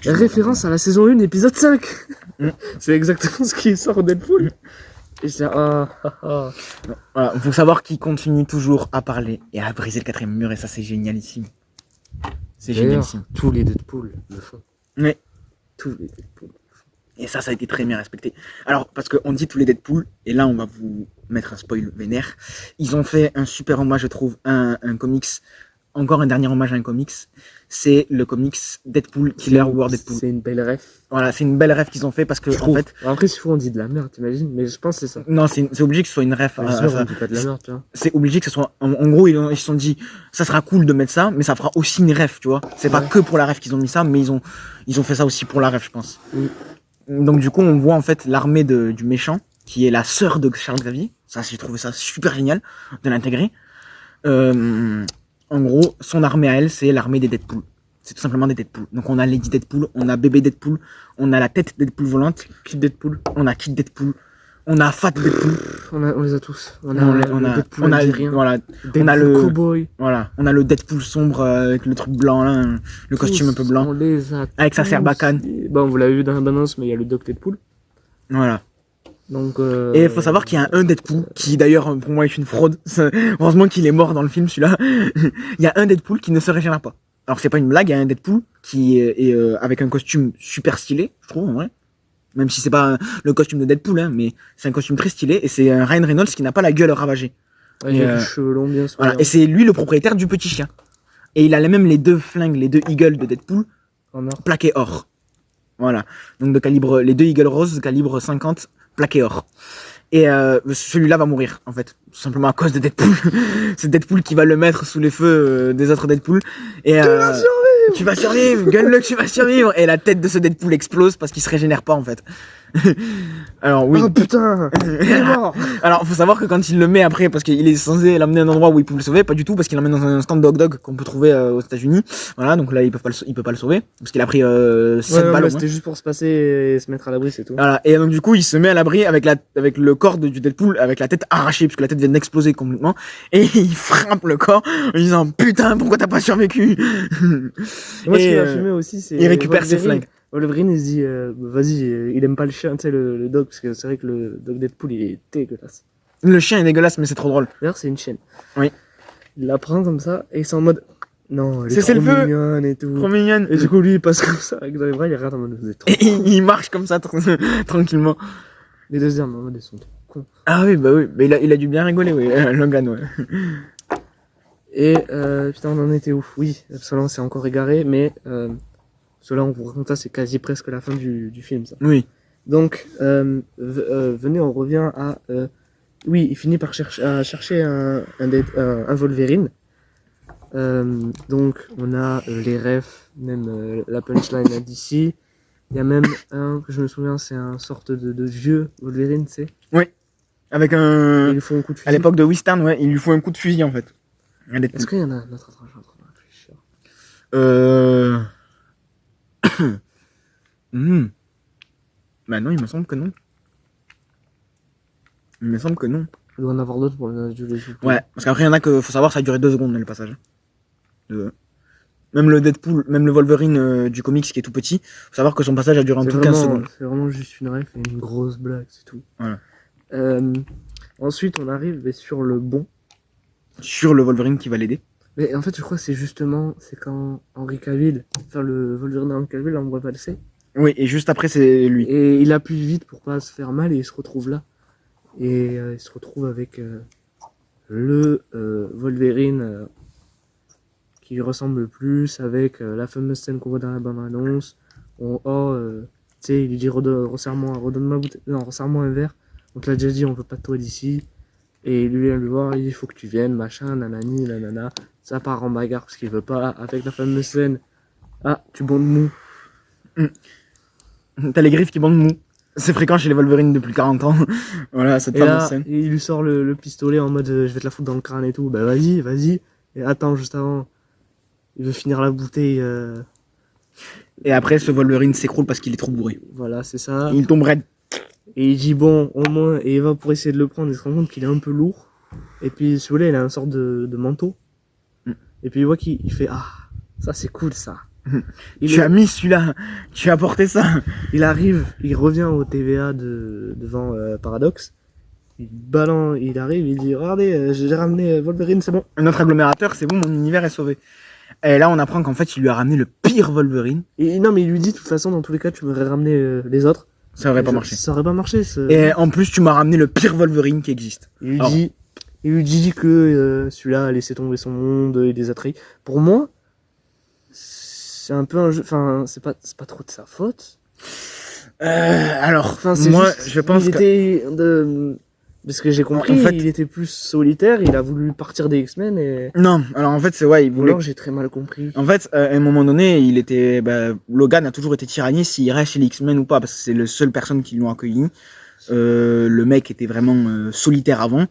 S1: Référence à la saison 1, épisode 5.
S2: Mm.
S1: C'est exactement ce qui sort Deadpool. Et c'est
S2: Voilà, il faut savoir qu'il continue toujours à parler et à briser le 4ème mur, et ça c'est génialissime. C'est génialissime.
S1: Tous les Deadpool le font.
S2: Ouais.
S1: Tous les Deadpool.
S2: Et ça a été très bien respecté. Alors, parce qu'on dit tous les Deadpool, et là on va vous mettre un spoil vénère. Ils ont fait un super hommage, je trouve, à un comics. Encore un dernier hommage à un comics. C'est le comics Deadpool Killer War Deadpool.
S1: C'est une belle ref.
S2: Voilà, c'est une belle ref qu'ils ont fait parce que, en fait.
S1: Après, si on dit de la merde, t'imagines, mais je pense que c'est ça.
S2: Non, c'est obligé que ce soit une ref.
S1: On dit pas de la merde, tu vois.
S2: C'est obligé que ce soit. En gros, ils se sont dit, ça sera cool de mettre ça, mais ça fera aussi une ref, tu vois. C'est pas que pour la ref qu'ils ont mis ça, mais ils ont fait ça aussi pour la ref, je pense. Donc, du coup, on voit en fait l'armée du méchant, qui est la sœur de Charles Xavier. Ça, j'ai trouvé ça super génial de l'intégrer. En gros, son armée à elle, c'est l'armée des Deadpool. C'est tout simplement des Deadpool. Donc on a Lady Deadpool, on a bébé Deadpool, on a la tête Deadpool volante, Kid Deadpool, on a Kid Deadpool, on a Fat Deadpool.
S1: On les a tous. On a
S2: le
S1: cowboy.
S2: Voilà, on a le Deadpool sombre avec le truc blanc là, le costume un peu blanc.
S1: On les a
S2: avec sa Sarbacane.
S1: Bon, vous l'avez vu dans la bande-annonce, mais il y a le Doc Deadpool.
S2: Voilà.
S1: Donc,
S2: et il faut savoir qu'il y a un Deadpool qui d'ailleurs pour moi est une fraude. Heureusement qu'il est mort dans le film celui-là. Il y a un Deadpool qui ne se régénère pas. Alors c'est pas une blague, il y a un Deadpool qui est avec un costume super stylé, je trouve en vrai. Même si c'est pas le costume de Deadpool, hein, mais c'est un costume très stylé et c'est un Ryan Reynolds qui n'a pas la gueule ravagée.
S1: Il a les cheveux longs bien soignants.
S2: Voilà, et c'est lui le propriétaire du petit chien. Et il a même les 2 flingues, les 2 Eagles de Deadpool plaqués or. Voilà. Donc les 2 Eagles roses calibre 50 plaqué or. Et celui-là va mourir, en fait, tout simplement à cause de Deadpool. C'est Deadpool qui va le mettre sous les feux des autres Deadpool. Et tu vas survivre, gueule-le, tu vas survivre. Et la tête de ce Deadpool explose parce qu'il se régénère pas, en fait. Alors oui.
S1: Oh putain, il est mort.
S2: Alors faut savoir que quand il le met après, parce qu'il est censé l'amener à un endroit où il peut le sauver, pas du tout, parce qu'il l'emmène dans un stand dog qu'on peut trouver aux États-Unis. Voilà, donc là il peut pas le sauver parce qu'il a pris 7 balles.
S1: Ouais, c'était juste pour se passer et se mettre à l'abri, c'est tout.
S2: Voilà, et donc du coup il se met à l'abri avec le corps du Deadpool, avec la tête arrachée puisque la tête vient d'exploser complètement, et il frappe le corps en disant putain pourquoi t'as pas survécu.
S1: Moi ce qui m'a fumé aussi, c'est
S2: il récupère ses flingues.
S1: Wolverine il se dit vas-y, il aime pas le chien, tu sais, le dog, parce que c'est vrai que le dog Deadpool il est dégueulasse.
S2: Le chien est dégueulasse, mais c'est trop drôle.
S1: D'ailleurs c'est une chienne.
S2: Oui.
S1: Il la prend comme ça et ils sont en mode non, elle est
S2: C'est
S1: trop
S2: le feu.
S1: mignonne et tout.
S2: Trop mignonne.
S1: Et du coup lui il passe comme ça avec dans les bras, il regarde en mode vous êtes trop.
S2: Et il marche comme ça tranquillement.
S1: Les deux armes en mode ils sont trop cons.
S2: Ah oui, bah oui, mais il a dû bien rigoler, oui, Logan, ouais.
S1: Et putain, on en était où? Oui, Absolument, c'est encore égaré, mais cela, on vous raconte ça, c'est quasi presque la fin du film, ça.
S2: Oui.
S1: Donc, venez, on revient à... oui, il finit par chercher un Wolverine. Donc, on a les refs, même la punchline d'ici. Il y a même un que je me souviens, c'est un sorte de vieux Wolverine, tu sais.
S2: Oui. Avec un...
S1: Il lui faut un coup de fusil.
S2: À l'époque de Western, ouais, il lui faut un coup de fusil, en fait.
S1: Est-ce qu'il y en a un autre? Attends, je suis en train de réfléchir.
S2: Bah non, il me semble que non. Il me semble que non.
S1: Il doit en avoir d'autres pour le jeu.
S2: Ouais, parce qu'après, il y en a que, faut savoir, ça a duré 2 secondes, le passage. Même le Deadpool, même le Wolverine du comics qui est tout petit, faut savoir que son passage a duré en tout 15 secondes.
S1: C'est vraiment juste une ref et une grosse blague, c'est tout.
S2: Voilà.
S1: Ensuite, on arrive sur le bon.
S2: Sur le Wolverine qui va l'aider.
S1: Mais en fait, je crois que c'est quand Henry Cavill, enfin le Wolverine Henry Cavill, on voit passer.
S2: Oui, et juste après, c'est lui.
S1: Et il appuie vite pour pas se faire mal et il se retrouve là. Et il se retrouve avec le Wolverine qui lui ressemble le plus, avec la fameuse scène qu'on voit dans la bande-annonce. Tu sais, il lui dit resserre-moi un verre. On te l'a déjà dit, on veut pas de toi d'ici. Et lui vient lui voir, il dit faut que tu viennes, machin, nanani, nanana. Ça part en bagarre parce qu'il veut pas, avec la fameuse scène. Ah, tu bandes mou.
S2: T'as les griffes qui bandent mou. C'est fréquent chez les Wolverines depuis 40 ans. Voilà, cette fameuse scène.
S1: Il lui sort le pistolet en mode je vais te la foutre dans le crâne et tout. Bah vas-y. Et attends, juste avant, il veut finir la bouteille.
S2: Et après, ce Wolverine s'écroule parce qu'il est trop bourré.
S1: Voilà, c'est ça.
S2: Il tombe raide.
S1: Et il dit bon, au moins, et il va pour essayer de le prendre, il se rend compte qu'il est un peu lourd. Et puis celui-là, il a une sorte de manteau. Et puis il voit qu'il fait ah, ça c'est cool ça.
S2: Tu as mis celui-là, tu as porté ça.
S1: Il arrive, il revient au TVA devant Paradox. Il arrive, il dit regardez, j'ai ramené Wolverine, c'est bon.
S2: Un autre agglomérateur, c'est bon, mon univers est sauvé. Et là, on apprend qu'en fait, il lui a ramené le pire Wolverine.
S1: Et non, mais il lui dit de toute façon, dans tous les cas, tu m'aurais ramené les autres.
S2: Ça aurait pas marché.
S1: Ça aurait pas marché.
S2: Et en plus, tu m'as ramené le pire Wolverine qui existe.
S1: Il lui dit que celui-là a laissé tomber son monde, il les a trahis. Pour moi, c'est un peu un jeu. Enfin, c'est pas trop de sa faute.
S2: Alors,
S1: enfin,
S2: moi, je pense que...
S1: De ce que j'ai compris,
S2: en fait,
S1: il était plus solitaire, il a voulu partir des X-Men et...
S2: Non, alors en fait, c'est ouais, il voulait...
S1: Alors j'ai très mal compris.
S2: En fait, à un moment donné, il était... Logan a toujours été tyrannié s'il reste chez les X-Men ou pas, parce que c'est la seule personne qui l'ont accueilli. Le mec était vraiment solitaire avant.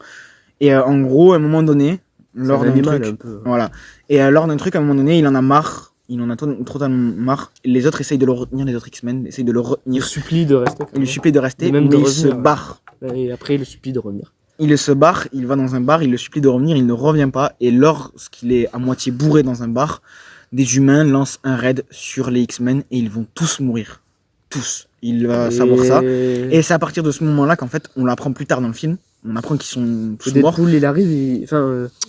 S2: Et en gros, à un moment donné, lors d'un truc...
S1: un peu.
S2: Voilà. Et lors d'un truc, à un moment donné, il en a marre. Il en a totalement marre. Les autres essayent de le retenir, les autres X-Men essayent de le retenir.
S1: Il supplie de rester.
S2: Il lui supplie de rester, mais il se barre.
S1: Et après, il le supplie de revenir.
S2: Il se barre, il va dans un bar, il le supplie de revenir, il ne revient pas. Et lorsqu'il est à moitié bourré dans un bar, des humains lancent un raid sur les X-Men et ils vont tous mourir. Tous. Il va savoir ça. Et c'est à partir de ce moment-là qu'en fait, on l'apprend plus tard dans le film. On apprend qu'ils sont tous morts.
S1: Deadpool, il arrive,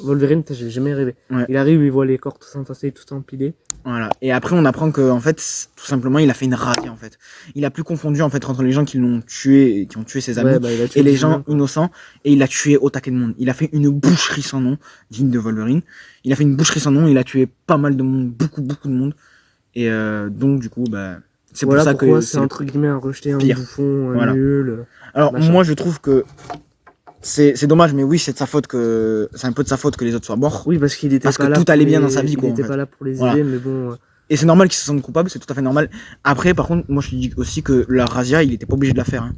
S1: Wolverine, j'ai jamais rêvé.
S2: Ouais.
S1: Il arrive, il voit les corps tous entassés, tous empilés.
S2: Voilà. Et après, on apprend que, en fait, tout simplement, il a fait une rate, en fait. Il a plus confondu, en fait, entre les gens qui l'ont tué, qui ont tué ses amis, et les gens innocents, et il a tué au taquet de monde. Il a fait une boucherie sans nom, digne de Wolverine. Il a tué pas mal de monde, beaucoup de monde. Et donc, du coup, C'est
S1: voilà
S2: pour ça
S1: pourquoi
S2: que
S1: c'est entre guillemets un rejeté, un
S2: pire.
S1: bouffon, un
S2: Voilà.
S1: nul.
S2: Alors
S1: machin.
S2: moi je trouve que c'est dommage, mais oui, c'est un peu de sa faute que les autres soient morts.
S1: Oui, parce qu'il était
S2: Parce
S1: pas
S2: que
S1: là
S2: tout
S1: pour
S2: allait bien
S1: les-
S2: dans sa vie, quoi,
S1: Il
S2: en
S1: était
S2: fait.
S1: pas là pour les
S2: Voilà.
S1: aider, mais bon.
S2: Et c'est normal qu'ils se sentent coupables, c'est tout à fait normal. Après, par contre, moi je dis aussi que la razzia, il était pas obligé de la faire. Hein.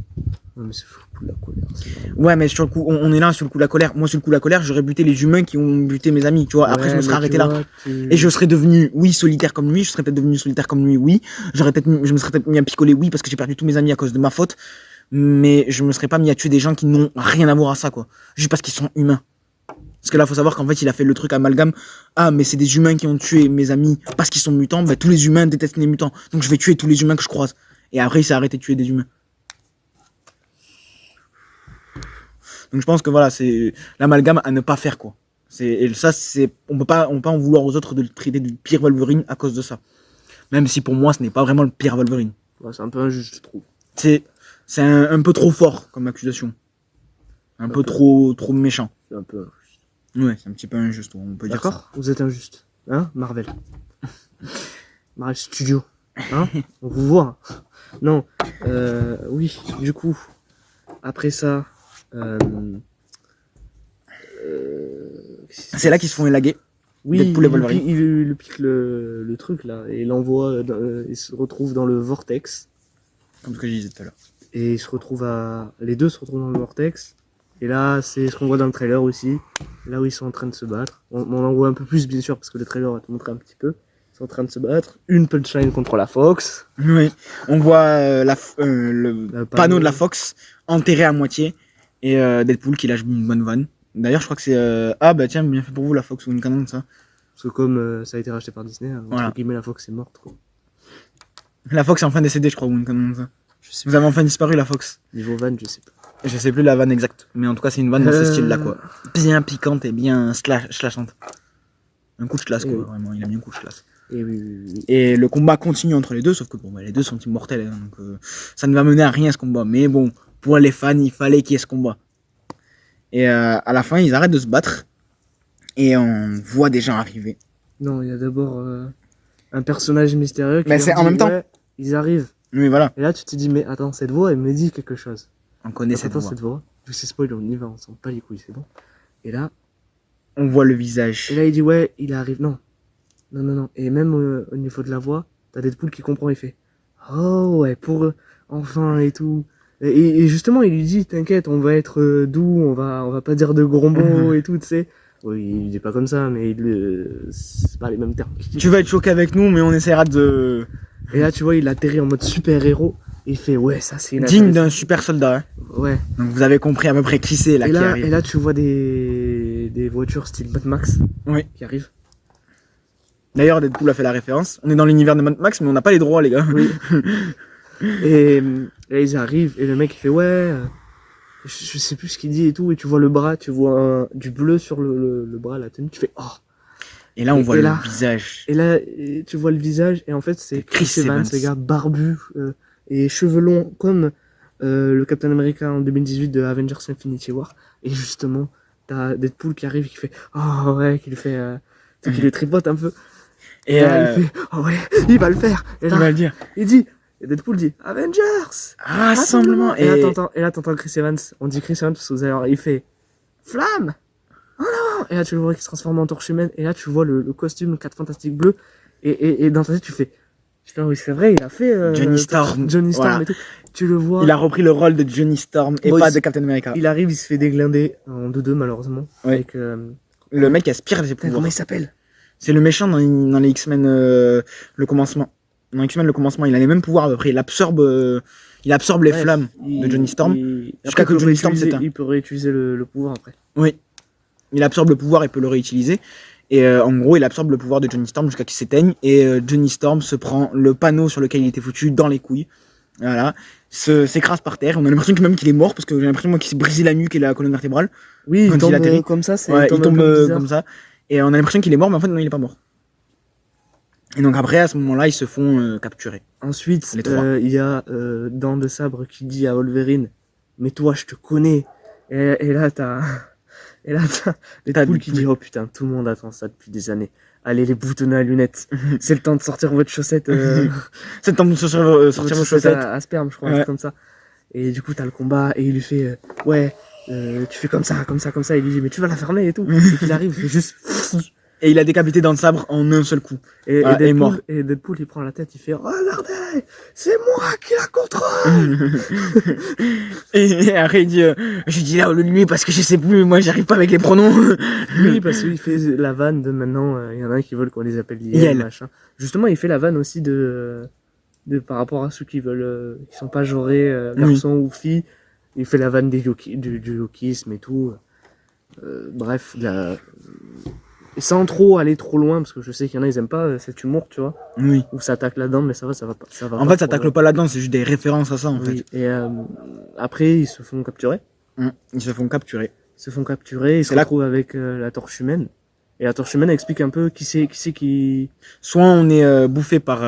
S1: Non, mais c'est fou, la colère. c'est vraiment-
S2: Ouais, mais sur le coup, on est là sur le coup de la colère. Moi, sur le coup de la colère, j'aurais buté les humains qui ont buté mes amis, tu vois. Après, je me
S1: Ouais,
S2: serais
S1: mais tu
S2: arrêté là.
S1: vois, tu-
S2: Et je serais devenu, oui, solitaire comme lui. Je serais peut-être devenu solitaire comme lui, oui. Je me serais peut-être mis à picoler, oui, parce que j'ai perdu tous mes amis à cause de ma faute. Mais je me serais pas mis à tuer des gens qui n'ont rien à voir à ça, quoi. Juste parce qu'ils sont humains. Parce que là, faut savoir qu'en fait, il a fait le truc amalgame. Ah, mais c'est des humains qui ont tué mes amis parce qu'ils sont mutants. Bah, tous les humains détestent les mutants. Donc, je vais tuer tous les humains que je croise. Et après, il s'est arrêté de tuer des humains. Donc, je pense que voilà, c'est l'amalgame à ne pas faire, quoi. Et ça, on peut pas en vouloir aux autres de le traiter du pire Wolverine à cause de ça. Même si pour moi, ce n'est pas vraiment le pire Wolverine.
S1: Ouais, c'est un peu injuste, je trouve.
S2: C'est un peu trop fort comme accusation. Un peu trop méchant.
S1: C'est un peu.
S2: Ouais, c'est un petit peu injuste, on peut dire ça.
S1: D'accord. Vous êtes injuste. Hein, Marvel. Marvel Studio. Hein. On vous voit. Non. Oui, du coup, après ça.
S2: C'est là qu'ils se font élaguer.
S1: Oui,
S2: Deadpool et Wolverine.
S1: il pique le truc là et il l'envoie. Il se retrouve dans le vortex.
S2: Comme ce que je disais tout à l'heure.
S1: Et les deux se retrouvent dans le vortex. Et là, c'est ce qu'on voit dans le trailer aussi. Là où ils sont en train de se battre. On en voit un peu plus, bien sûr, parce que le trailer va te montrer un petit peu. Ils sont en train de se battre. Une punchline contre la Fox.
S2: Oui, on voit le panneau de la Fox enterré à moitié. Et Deadpool qui lâche une bonne vanne. D'ailleurs, je crois que c'est. Ah bah tiens, bien fait pour vous la Fox ou une canon, ça.
S1: Parce que comme ça a été racheté par Disney,
S2: Voilà.
S1: entre guillemets, la Fox est morte. Quoi.
S2: La Fox est enfin décédée, je crois, ou une canon, ça.
S1: Je sais
S2: Vous avez enfin disparu, la Fox.
S1: Niveau van, je sais pas.
S2: Je sais plus la vanne exacte. Mais en tout cas, c'est une vanne dans ce style-là, quoi. Bien piquante et bien slashante. Un coup de slash, quoi,
S1: Oui.
S2: vraiment. Il a mis un coup de slash.
S1: Et oui.
S2: Et le combat continue entre les deux, sauf que bon, bah, les deux sont immortels, hein, donc ça ne va mener à rien ce combat. Mais bon, pour les fans, il fallait qu'il y ait ce combat. Et à la fin, ils arrêtent de se battre et on voit des gens arriver.
S1: Non, il y a d'abord un personnage mystérieux qui
S2: Mais
S1: leur
S2: c'est en
S1: dit,
S2: même temps.
S1: ouais, ils arrivent.
S2: Oui, voilà,
S1: Et là, tu te dis, mais attends, cette voix, elle me dit quelque chose.
S2: on connaît cette
S1: Attends,
S2: voix.
S1: cette voix. Je sais spoil, on y va, on s'en bat les couilles, c'est bon. Et là,
S2: On voit le visage.
S1: il dit, ouais, il arrive. Non. Et même au niveau de la voix, t'as Deadpool qui comprend, il fait, oh ouais, pour eux, enfin et tout. Et justement, il lui dit, t'inquiète, on va être doux, on va pas dire de gros mots et tout, tu sais. Oui, il dit pas comme ça, mais c'est pas les mêmes termes.
S2: Tu vas être choqué avec nous, mais on essaiera de.
S1: Et là, tu vois, il atterrit en mode super-héros. Il fait, ouais, ça c'est une
S2: Digne d'un super soldat. Hein.
S1: Ouais.
S2: Donc vous avez compris à peu près qui c'est là qui arrive.
S1: Et là, tu vois des voitures style Mad Max
S2: Oui.
S1: qui arrivent.
S2: D'ailleurs, Deadpool a fait la référence. On est dans l'univers de Mad Max, mais on n'a pas les droits, les gars.
S1: Oui. et là, ils arrivent, et le mec il fait, ouais, je sais plus ce qu'il dit et tout. Et tu vois le bras, tu vois du bleu sur le bras, la tenue. Tu fais, oh.
S2: Et là, on voit
S1: et
S2: le
S1: là-
S2: visage.
S1: Et là, tu vois le visage, et en fait, c'est Chris Evans, le gars barbu et cheveux longs, comme le Captain America en 2018 de Avengers Infinity War. Et justement, t'as Deadpool qui arrive et qui fait, oh ouais, qui lui fait, qui le tripote un peu.
S2: Et
S1: là, il fait, oh ouais, il va le faire. Et
S2: tu vas
S1: là,
S2: le dire.
S1: il dit, et Deadpool dit, Avengers!
S2: Rassemblement.
S1: Et là, t'entends Chris Evans. On dit Chris Evans parce que vous allez voir, il fait, flamme! Oh non! Et là, tu le vois qui se transforme en torche humaine. Et là, tu vois le costume 4 Fantastiques Bleu. Et dans ta tête, tu fais, putain, oui, c'est vrai, il a fait
S2: Johnny Storm.
S1: Johnny Storm
S2: Voilà.
S1: et tout. Tu le vois.
S2: Il a repris le rôle de Johnny Storm et
S1: Bon,
S2: pas
S1: il-
S2: de Captain America.
S1: Il arrive, il se fait déglinder en 2-2, malheureusement.
S2: Ouais.
S1: Avec,
S2: Le mec aspire à ses
S1: putain,
S2: pouvoirs.
S1: comment il s'appelle?
S2: C'est le méchant dans les X-Men le commencement. Dans X-Men le commencement, il a les mêmes pouvoirs à peu près. Il absorbe les
S1: Bref,
S2: flammes de Johnny Storm. Jusqu'à
S1: Après,
S2: que
S1: il peut
S2: Johnny Storm
S1: réutiliser-
S2: s'éteint.
S1: Il peut réutiliser le pouvoir après.
S2: Oui. Il absorbe le pouvoir et peut le réutiliser. Et en gros, il absorbe le pouvoir de Johnny Storm jusqu'à qu'il s'éteigne. Et Johnny Storm se prend le panneau sur lequel il était foutu dans les couilles. Voilà. S'écrase par terre. On a l'impression que même qu'il est mort parce que j'ai l'impression moi qu'il s'est brisé la nuque et la colonne vertébrale.
S1: Oui,
S2: Quand
S1: il
S2: il
S1: tombe
S2: atterrit.
S1: comme ça, c'est
S2: Ouais, il tombe
S1: un peu bizarre.
S2: comme ça. Et on a l'impression qu'il est mort, mais en fait, non, il est pas mort. Et donc après, à ce moment-là, ils se font capturer.
S1: Ensuite,
S2: Les trois.
S1: il y a Dent de Sabre qui dit à Wolverine, mais toi, je te connais. Et là, t'as Deadpool qui dit, oh putain, tout le monde attend ça depuis des années. allez les boutonnez à lunettes. C'est le temps de sortir votre chaussette.
S2: C'est le temps de sortir vos chaussettes.
S1: À sperme, je crois, un
S2: Ouais.
S1: truc comme ça. Et du coup, t'as le combat et il lui fait ouais, tu fais comme ça, comme ça, comme ça. Il lui dit mais tu vas la fermer et tout. Et qu'il arrive, il fait juste.
S2: Et il a décapité dans le sabre en un seul coup.
S1: Et,
S2: Voilà, et mort.
S1: Et Deadpool, il prend la tête, il fait regardez, c'est moi qui la contrôle.
S2: Et après il dit je dis là au lieu de lui parce que je sais plus, moi j'arrive pas avec les pronoms.
S1: Oui, parce qu'il fait la vanne de maintenant, il y en a qui veulent qu'on les appelle
S2: Yel.
S1: Yel, machin. Justement, il fait la vanne aussi de par rapport à ceux qui veulent, qui sont pas genrés, garçons ou filles. Il fait la vanne du wokisme et tout. Bref, et sans trop aller trop loin, parce que je sais qu'il y en a, ils aiment pas cet humour, tu vois,
S2: Oui.
S1: où ça attaque là-dedans, mais ça va pas. Ça va
S2: En
S1: pas
S2: fait ça
S1: trop
S2: tacle
S1: loin.
S2: pas là-dedans, c'est juste des références à ça en
S1: Oui. Et après, ils se font capturer.
S2: Ils se font capturer.
S1: Ils se
S2: C'est là-
S1: retrouvent avec la torche humaine. Et la torche humaine explique un peu qui c'est qui.
S2: Soit on est bouffé par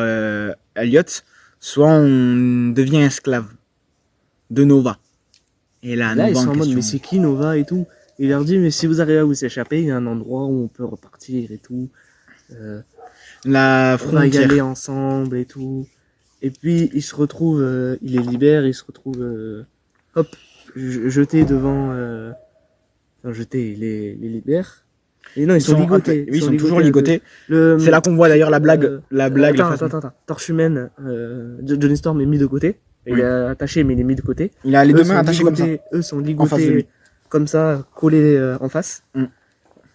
S2: Elliot, soit on devient esclave de Nova. Et là,
S1: Là, ils
S2: Nova
S1: sont en mode,
S2: question.
S1: mais c'est qui Nova et tout. Il leur dit, mais si vous arrivez à vous échapper, il y a un endroit où on peut repartir et tout.
S2: La
S1: On va y
S2: frontière.
S1: aller ensemble et tout. Et puis, ils se retrouvent, il les libère, ils se retrouvent, hop, jetés devant. Enfin, jetés, il les libère. Et non, ils sont ligotés.
S2: Oui, ils sont toujours ligotés.
S1: Le-
S2: C'est là qu'on voit d'ailleurs la blague.
S1: euh,
S2: La blague. la
S1: Attends,
S2: façon-
S1: attends. Torche humaine, Johnny Storm est mis de côté. Il
S2: Oui.
S1: est attaché, mais il est mis de côté.
S2: Il a les
S1: Eux
S2: deux
S1: sont
S2: mains attachées comme ça.
S1: Eux sont
S2: En face de lui.
S1: ligotés comme ça, collés en face.
S2: Mm.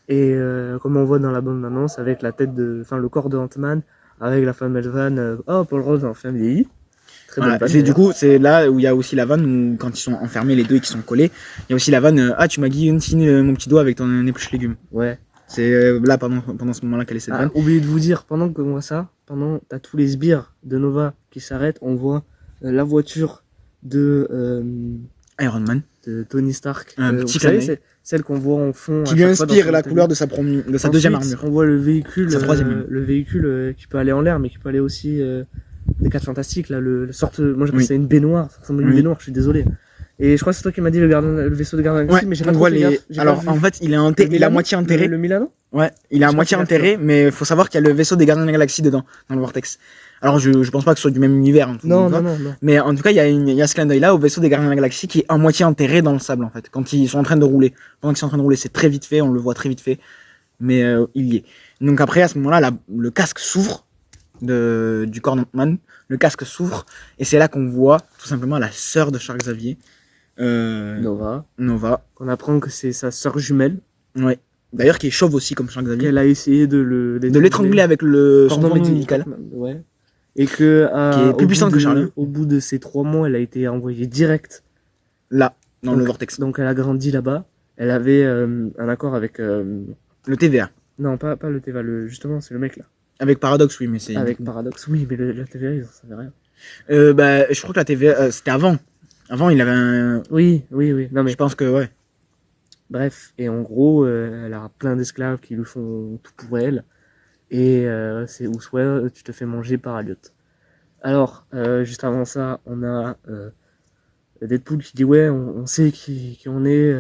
S1: Et comme on voit dans la bande-annonce, avec la tête enfin le corps de Ant-Man, avec la fameuse vanne, oh Paul Rudd a enfin vieilli. Très
S2: Voilà.
S1: bonne vanne,
S2: C'est du
S1: d'ailleurs.
S2: coup, c'est là où il y a aussi la vanne où quand ils sont enfermés les deux et qu'ils sont collés, il y a aussi la vanne ah tu m'as guillotiné mon petit doigt avec ton épluche légumes.
S1: Ouais.
S2: C'est là pendant ce moment-là qu'elle est cette vanne.
S1: Oublié de vous dire, pendant qu'on voit ça, t'as tous les sbires de Nova qui s'arrêtent, on voit la voiture de
S2: Iron Man
S1: Tony Stark.
S2: Un
S1: Vous
S2: petit
S1: savez,
S2: clin d'œil.
S1: c'est celle qu'on voit en fond.
S2: qui
S1: à
S2: lui
S1: chaque fois dans
S2: inspire
S1: son
S2: la
S1: atelier.
S2: couleur de sa deuxième
S1: Ensuite,
S2: armure.
S1: on voit le véhicule,
S2: Sa troisième.
S1: le véhicule qui peut aller en l'air, mais qui peut aller aussi des 4 fantastiques, là, le sorte, moi j'appelle
S2: Oui.
S1: ça une baignoire, ça ressemble à une
S2: Oui.
S1: baignoire, je suis désolé. Et je crois que c'est toi qui m'as dit le vaisseau de Gardien de la Galaxie,
S2: Ouais,
S1: mais j'ai
S2: on
S1: pas trop
S2: voit
S1: fait
S2: les.
S1: gaffe, j'ai pas
S2: Alors
S1: vu.
S2: en fait, il est
S1: Le
S2: il est à
S1: Milano
S2: moitié enterré.
S1: Le Milano
S2: Ouais, il est à
S1: J'ai
S2: moitié
S1: pas fait
S2: enterré, mais il faut savoir qu'il y a le vaisseau des Gardiens de la Galaxie dedans, dans le Vortex. Alors je pense pas que ce soit du même univers.
S1: Non.
S2: Mais en tout cas, il y a ce clin d'œil là au vaisseau des Gardiens de la Galaxie qui est à moitié enterré dans le sable en fait. Quand ils sont en train de rouler. Pendant qu'ils sont en train de rouler, c'est très vite fait, on le voit très vite fait. Mais il y est. Donc après, à ce moment-là, le casque s'ouvre du corps d'Ant-Man. Le casque s'ouvre et c'est là qu'on voit tout simplement la sœur de Charles Xavier,
S1: Nova,
S2: Nova.
S1: qu'on apprend que c'est sa sœur jumelle,
S2: Ouais. D'ailleurs, qui est chauve aussi comme Charles Xavier.
S1: qu'elle a essayé de
S2: l'étrangler avec le son
S1: cordon
S2: cordon médical.
S1: Ouais. Et que,
S2: Qui est plus
S1: au
S2: puissante
S1: bout
S2: que Charles.
S1: Au bout de ces 3 mois, elle a été envoyée direct.
S2: Là, dans le
S1: Donc-
S2: vortex.
S1: Donc elle a grandi là-bas. Elle avait un accord avec.
S2: Le TVA.
S1: Non, pas le TVA, justement, c'est le mec là.
S2: Avec Paradox, oui, mais c'est.
S1: Avec Paradox, oui, mais la TVA, ils en savaient rien.
S2: Je crois que la TVA, c'était avant. Avant, il avait un.
S1: Oui. Non, mais
S2: Je pense que, ouais.
S1: bref, et en gros, elle a plein d'esclaves qui lui font tout pour elle. Et c'est ou soit tu te fais manger par Elliot. Alors, juste avant ça, on a Deadpool qui dit ouais, on sait qui on est.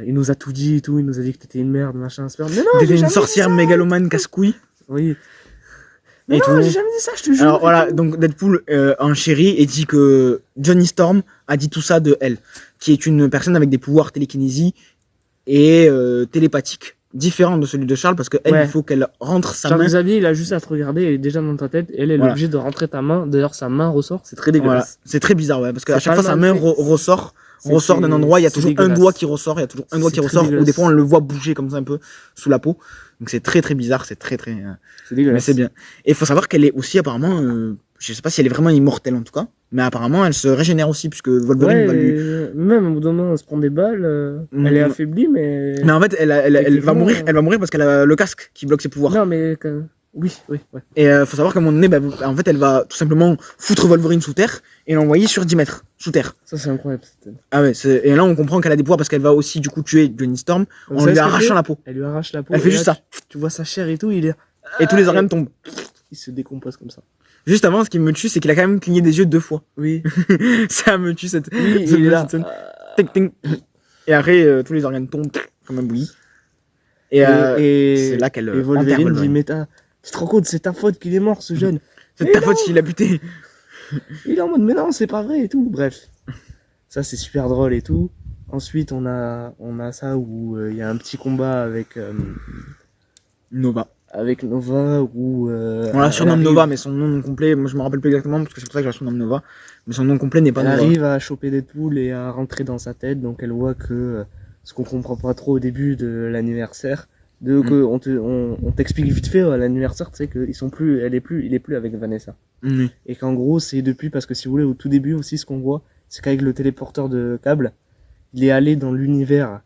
S1: Il nous a tout dit et tout, il nous a dit que t'étais une merde, machin, super. Mais non, j'ai
S2: T'étais une
S1: jamais
S2: sorcière
S1: dit ça.
S2: mégalomane casse-couille.
S1: Oui. Mais
S2: Et
S1: non,
S2: tout.
S1: j'ai jamais dit ça, je te jure.
S2: Alors
S1: et
S2: voilà,
S1: tout.
S2: donc Deadpool en chéri et dit que Johnny Storm a dit tout ça de elle, qui est une personne avec des pouvoirs télékinésie et télépathiques, différents de celui de Charles, parce que elle,
S1: Ouais.
S2: il faut qu'elle rentre sa
S1: Charles
S2: main.
S1: Xavier, il a juste à te regarder, elle est déjà dans ta tête, elle est
S2: Voilà.
S1: obligée de rentrer ta main. D'ailleurs, sa main ressort, c'est très
S2: Voilà.
S1: dégueulasse.
S2: C'est très bizarre, ouais, parce qu'à
S1: C'est
S2: chaque
S1: pas
S2: fois sa
S1: mal
S2: main
S1: fait.
S2: ressort
S1: C'est-
S2: d'un endroit, il y a
S1: c'est
S2: toujours un
S1: dégueulasse.
S2: doigt qui ressort, il y a toujours un doigt
S1: C'est
S2: qui
S1: très
S2: ressort, ou des
S1: dégueulasse.
S2: fois on le voit bouger comme ça un peu sous la peau. Donc c'est très très bizarre, c'est très très.
S1: C'est
S2: Mais
S1: dégueulasse.
S2: c'est bien. Et il faut savoir qu'elle est aussi apparemment, je sais pas si elle est vraiment immortelle en tout cas, mais apparemment elle se régénère aussi puisque Wolverine
S1: Ouais,
S2: va lui.
S1: même au bout d'un moment, elle se prend des balles, elle est affaiblie, mais.
S2: Mais en fait, elle va
S1: Effectivement,
S2: mourir parce qu'elle a le casque qui bloque ses pouvoirs.
S1: Non, mais. Oui, ouais.
S2: Et faut savoir qu'à un moment donné, en fait, elle va tout simplement foutre Wolverine sous terre et l'envoyer sur 10 mètres sous terre.
S1: Ça, c'est incroyable.
S2: Ah ouais, et là on comprend qu'elle a des pouvoirs parce qu'elle va aussi du coup tuer Johnny Storm en lui arrachant la peau.
S1: Elle lui arrache la peau.
S2: Elle fait
S1: et
S2: juste
S1: là,
S2: ça.
S1: Tu vois sa chair et tout, il est.
S2: Et tous les organes tombent.
S1: Il se décompose comme ça.
S2: Juste avant, ce qui me tue, c'est qu'il a quand même cligné des yeux 2 fois.
S1: Oui.
S2: Ça me tue cette.
S1: Oui,
S2: cette
S1: il est là.
S2: scène. Ting, ting. Et après, tous les organes tombent comme un bouilli. Et,
S1: Et
S2: c'est là qu'elle
S1: et
S2: enterre
S1: Wolverine dit
S2: Wolverine.
S1: mais tu te rends compte, c'est ta faute qu'il est mort ce jeune.
S2: C'est
S1: Mais
S2: ta
S1: non.
S2: faute s'il a buté.
S1: Il est en mode mais non, c'est pas vrai et tout. Bref, ça c'est super drôle et tout. Ensuite on a ça où il y a un petit combat
S2: Nova.
S1: avec Nova où
S2: On la
S1: elle
S2: surnomme
S1: arrive-
S2: Nova, mais son nom complet, moi je me rappelle plus exactement parce que c'est pour ça que je la surnomme Nova. Mais son nom complet n'est pas
S1: Elle
S2: Nova.
S1: arrive à choper Deadpool et à rentrer dans sa tête, donc elle voit que ce qu'on comprend pas trop au début de l'anniversaire, que on t'explique vite fait à l'anniversaire, tu sais qu'ils sont plus, il est plus avec Vanessa,
S2: Oui.
S1: et qu'en gros c'est depuis parce que si vous voulez au tout début aussi ce qu'on voit, c'est qu'avec le téléporteur de câble, il est allé dans l'univers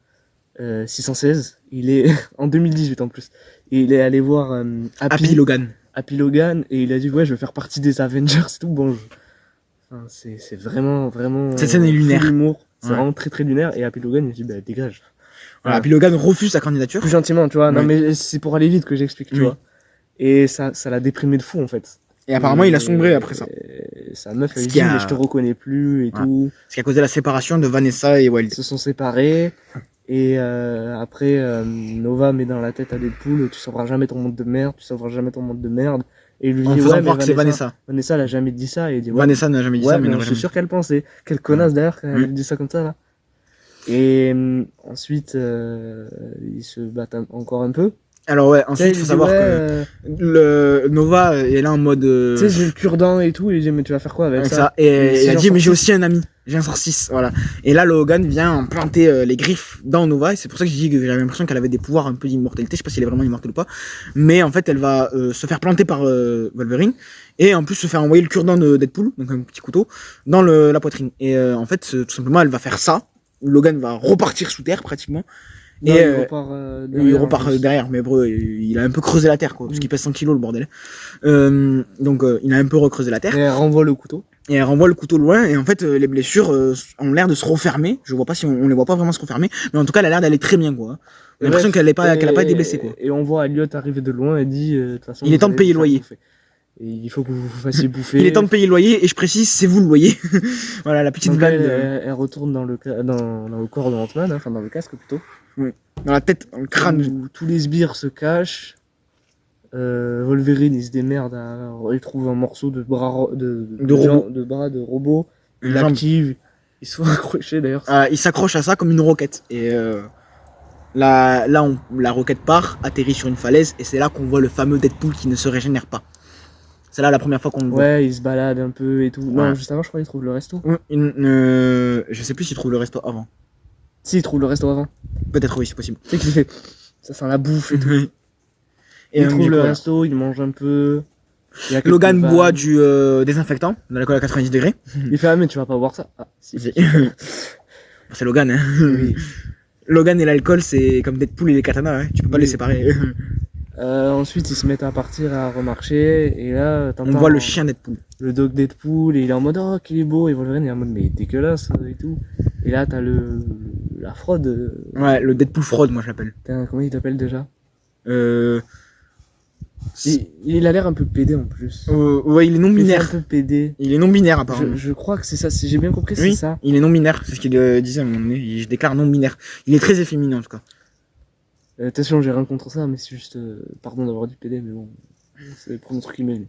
S1: 616, il est en 2018 en plus, et il est allé voir
S2: Happy Logan.
S1: Happy Logan et il a dit ouais je veux faire partie des Avengers et tout bon. Enfin, c'est vraiment
S2: Cette scène est lunaire.
S1: full humour. C'est
S2: Ouais.
S1: vraiment très très lunaire et Happy Logan il dit bah dégage.
S2: Voilà,
S1: Ouais.
S2: Happy Logan refuse sa candidature.
S1: Plus gentiment tu vois. Non
S2: Ouais.
S1: mais c'est pour aller vite que j'explique tu
S2: Oui.
S1: vois. Et ça l'a déprimé de fou en fait.
S2: Et apparemment, il a sombré après ça.
S1: Et sa meuf elle
S2: Ce
S1: dit
S2: qui a-
S1: mais je te reconnais plus et
S2: Ouais.
S1: tout.
S2: Ce qui a causé la séparation de Vanessa et Wild.
S1: Ils se sont séparés. Et après Nova met dans la tête à Deadpool tu sauveras jamais ton monde de merde, tu sauveras jamais ton monde de merde. Et il lui
S2: En
S1: dit
S2: faisant
S1: ouais mais
S2: croire que c'est Vanessa.
S1: Vanessa elle a jamais dit ça et il dit ouais,
S2: Vanessa n'a jamais dit
S1: ouais,
S2: ça, mais
S1: mais
S2: elle
S1: je
S2: aurait
S1: suis
S2: jamais
S1: sûr qu'elle pensait. Quelle connasse d'ailleurs quand elle dit ça comme ça là. Et ensuite, ils se battent encore un peu.
S2: Alors ouais,
S1: Tu sais,
S2: ensuite,
S1: il
S2: faut
S1: dit,
S2: savoir
S1: ouais,
S2: que le Nova est là en mode...
S1: tu sais, j'ai le cure-dent et tout. Et il dit, mais tu vas faire quoi avec
S2: avec
S1: ça,
S2: ça. Et
S1: si
S2: il a
S1: j'en
S2: dit,
S1: sors
S2: mais j'ai
S1: six
S2: aussi un ami. J'ai un sort 6, voilà. Et là, Logan vient planter les griffes dans Nova. Et c'est pour ça que je dis que j'avais l'impression qu'elle avait des pouvoirs un peu d'immortalité. Je sais pas si elle est vraiment immortelle ou pas. Mais en fait, elle va se faire planter par Wolverine. Et en plus, se faire envoyer le cure-dent de Deadpool, donc un petit couteau, dans la poitrine. Et en fait, tout simplement, elle va faire ça. Logan va repartir sous terre, pratiquement.
S1: Non,
S2: et
S1: il repart
S2: il
S1: en
S2: repart
S1: plus.
S2: derrière, mais bro, il a un peu creusé la terre, quoi, parce qu'il pèse 100 kilos, le bordel. Donc, il a un peu recreusé la terre.
S1: Et elle renvoie le couteau.
S2: Et elle renvoie le couteau loin, et en fait, les blessures ont l'air de se refermer. Je vois pas si on les voit pas vraiment se refermer, mais en tout cas, elle a l'air d'aller très bien, quoi. On a l'impression
S1: Bref,
S2: qu'elle a pas été blessée, quoi.
S1: Et on voit Elliot arriver de loin et dit, de toute façon,
S2: Il est
S1: vous
S2: temps de
S1: allez
S2: payer
S1: vous
S2: le
S1: faire
S2: loyer.
S1: bouffer. Et il faut que vous vous fassiez bouffer.
S2: Il est temps de payer le loyer, et je précise, c'est vous le loyer. Voilà, la petite
S1: Donc
S2: blague
S1: elle retourne dans le corps de Ant-Man, hein, enfin dans le casque plutôt.
S2: dans la tête, dans le crâne.
S1: Où tous les sbires se cachent. Wolverine il se démerde, il trouve un morceau de bras
S2: robot.
S1: de bras de robot. Il
S2: Une jambe.
S1: l'active. Ils se font accrocher d'ailleurs.
S2: Il s'accroche à ça comme une roquette. Et la roquette part, atterrit sur une falaise, et c'est là qu'on voit le fameux Deadpool qui ne se régénère pas. C'est là la première fois qu'on le voit.
S1: Ouais, il se balade un peu et tout. Non,
S2: Ouais.
S1: juste avant, je crois qu'il trouve le resto.
S2: Je sais plus s'il trouve le resto avant.
S1: Si, il trouve le resto avant.
S2: Peut-être oui, c'est possible.
S1: Tu sais qu'il fait. Ça sent la bouffe et tout.
S2: Et
S1: Il trouve le
S2: voilà.
S1: resto, il mange un peu. Il y a quelques
S2: Logan
S1: vannes.
S2: boit du désinfectant dans l'alcool à 90 degrés.
S1: Il fait ah mais tu vas pas boire ça. Ah si.
S2: C'est Logan, hein.
S1: Oui.
S2: Logan et l'alcool, c'est comme Deadpool et les katanas, hein. Tu peux pas
S1: Oui.
S2: les séparer.
S1: Ensuite ils se mettent à partir à remarcher et là
S2: On
S1: t'entends
S2: voit le chien Deadpool.
S1: le dog Deadpool et il est en mode oh qu'il est beau et Wolverine est en mode mais dégueulasse et tout. Et là t'as la fraude.
S2: Ouais, le Deadpool fraude, moi je l'appelle.
S1: Putain, comment il t'appelle déjà?
S2: Euh...
S1: Il a l'air un peu pédé en plus.
S2: Ouais, il est non
S1: Il est un
S2: binaire.
S1: peu pédé.
S2: Il est non binaire apparemment.
S1: Je crois que c'est ça, si j'ai bien compris,
S2: Oui,
S1: c'est ça.
S2: il est non binaire, c'est ce qu'il disait à un moment donné. Il se déclare non binaire. Il est très efféminé en tout cas.
S1: Attention, j'ai rien contre ça, mais c'est juste. Pardon d'avoir dit PD, mais bon. C'est le premier truc qui m'est venu.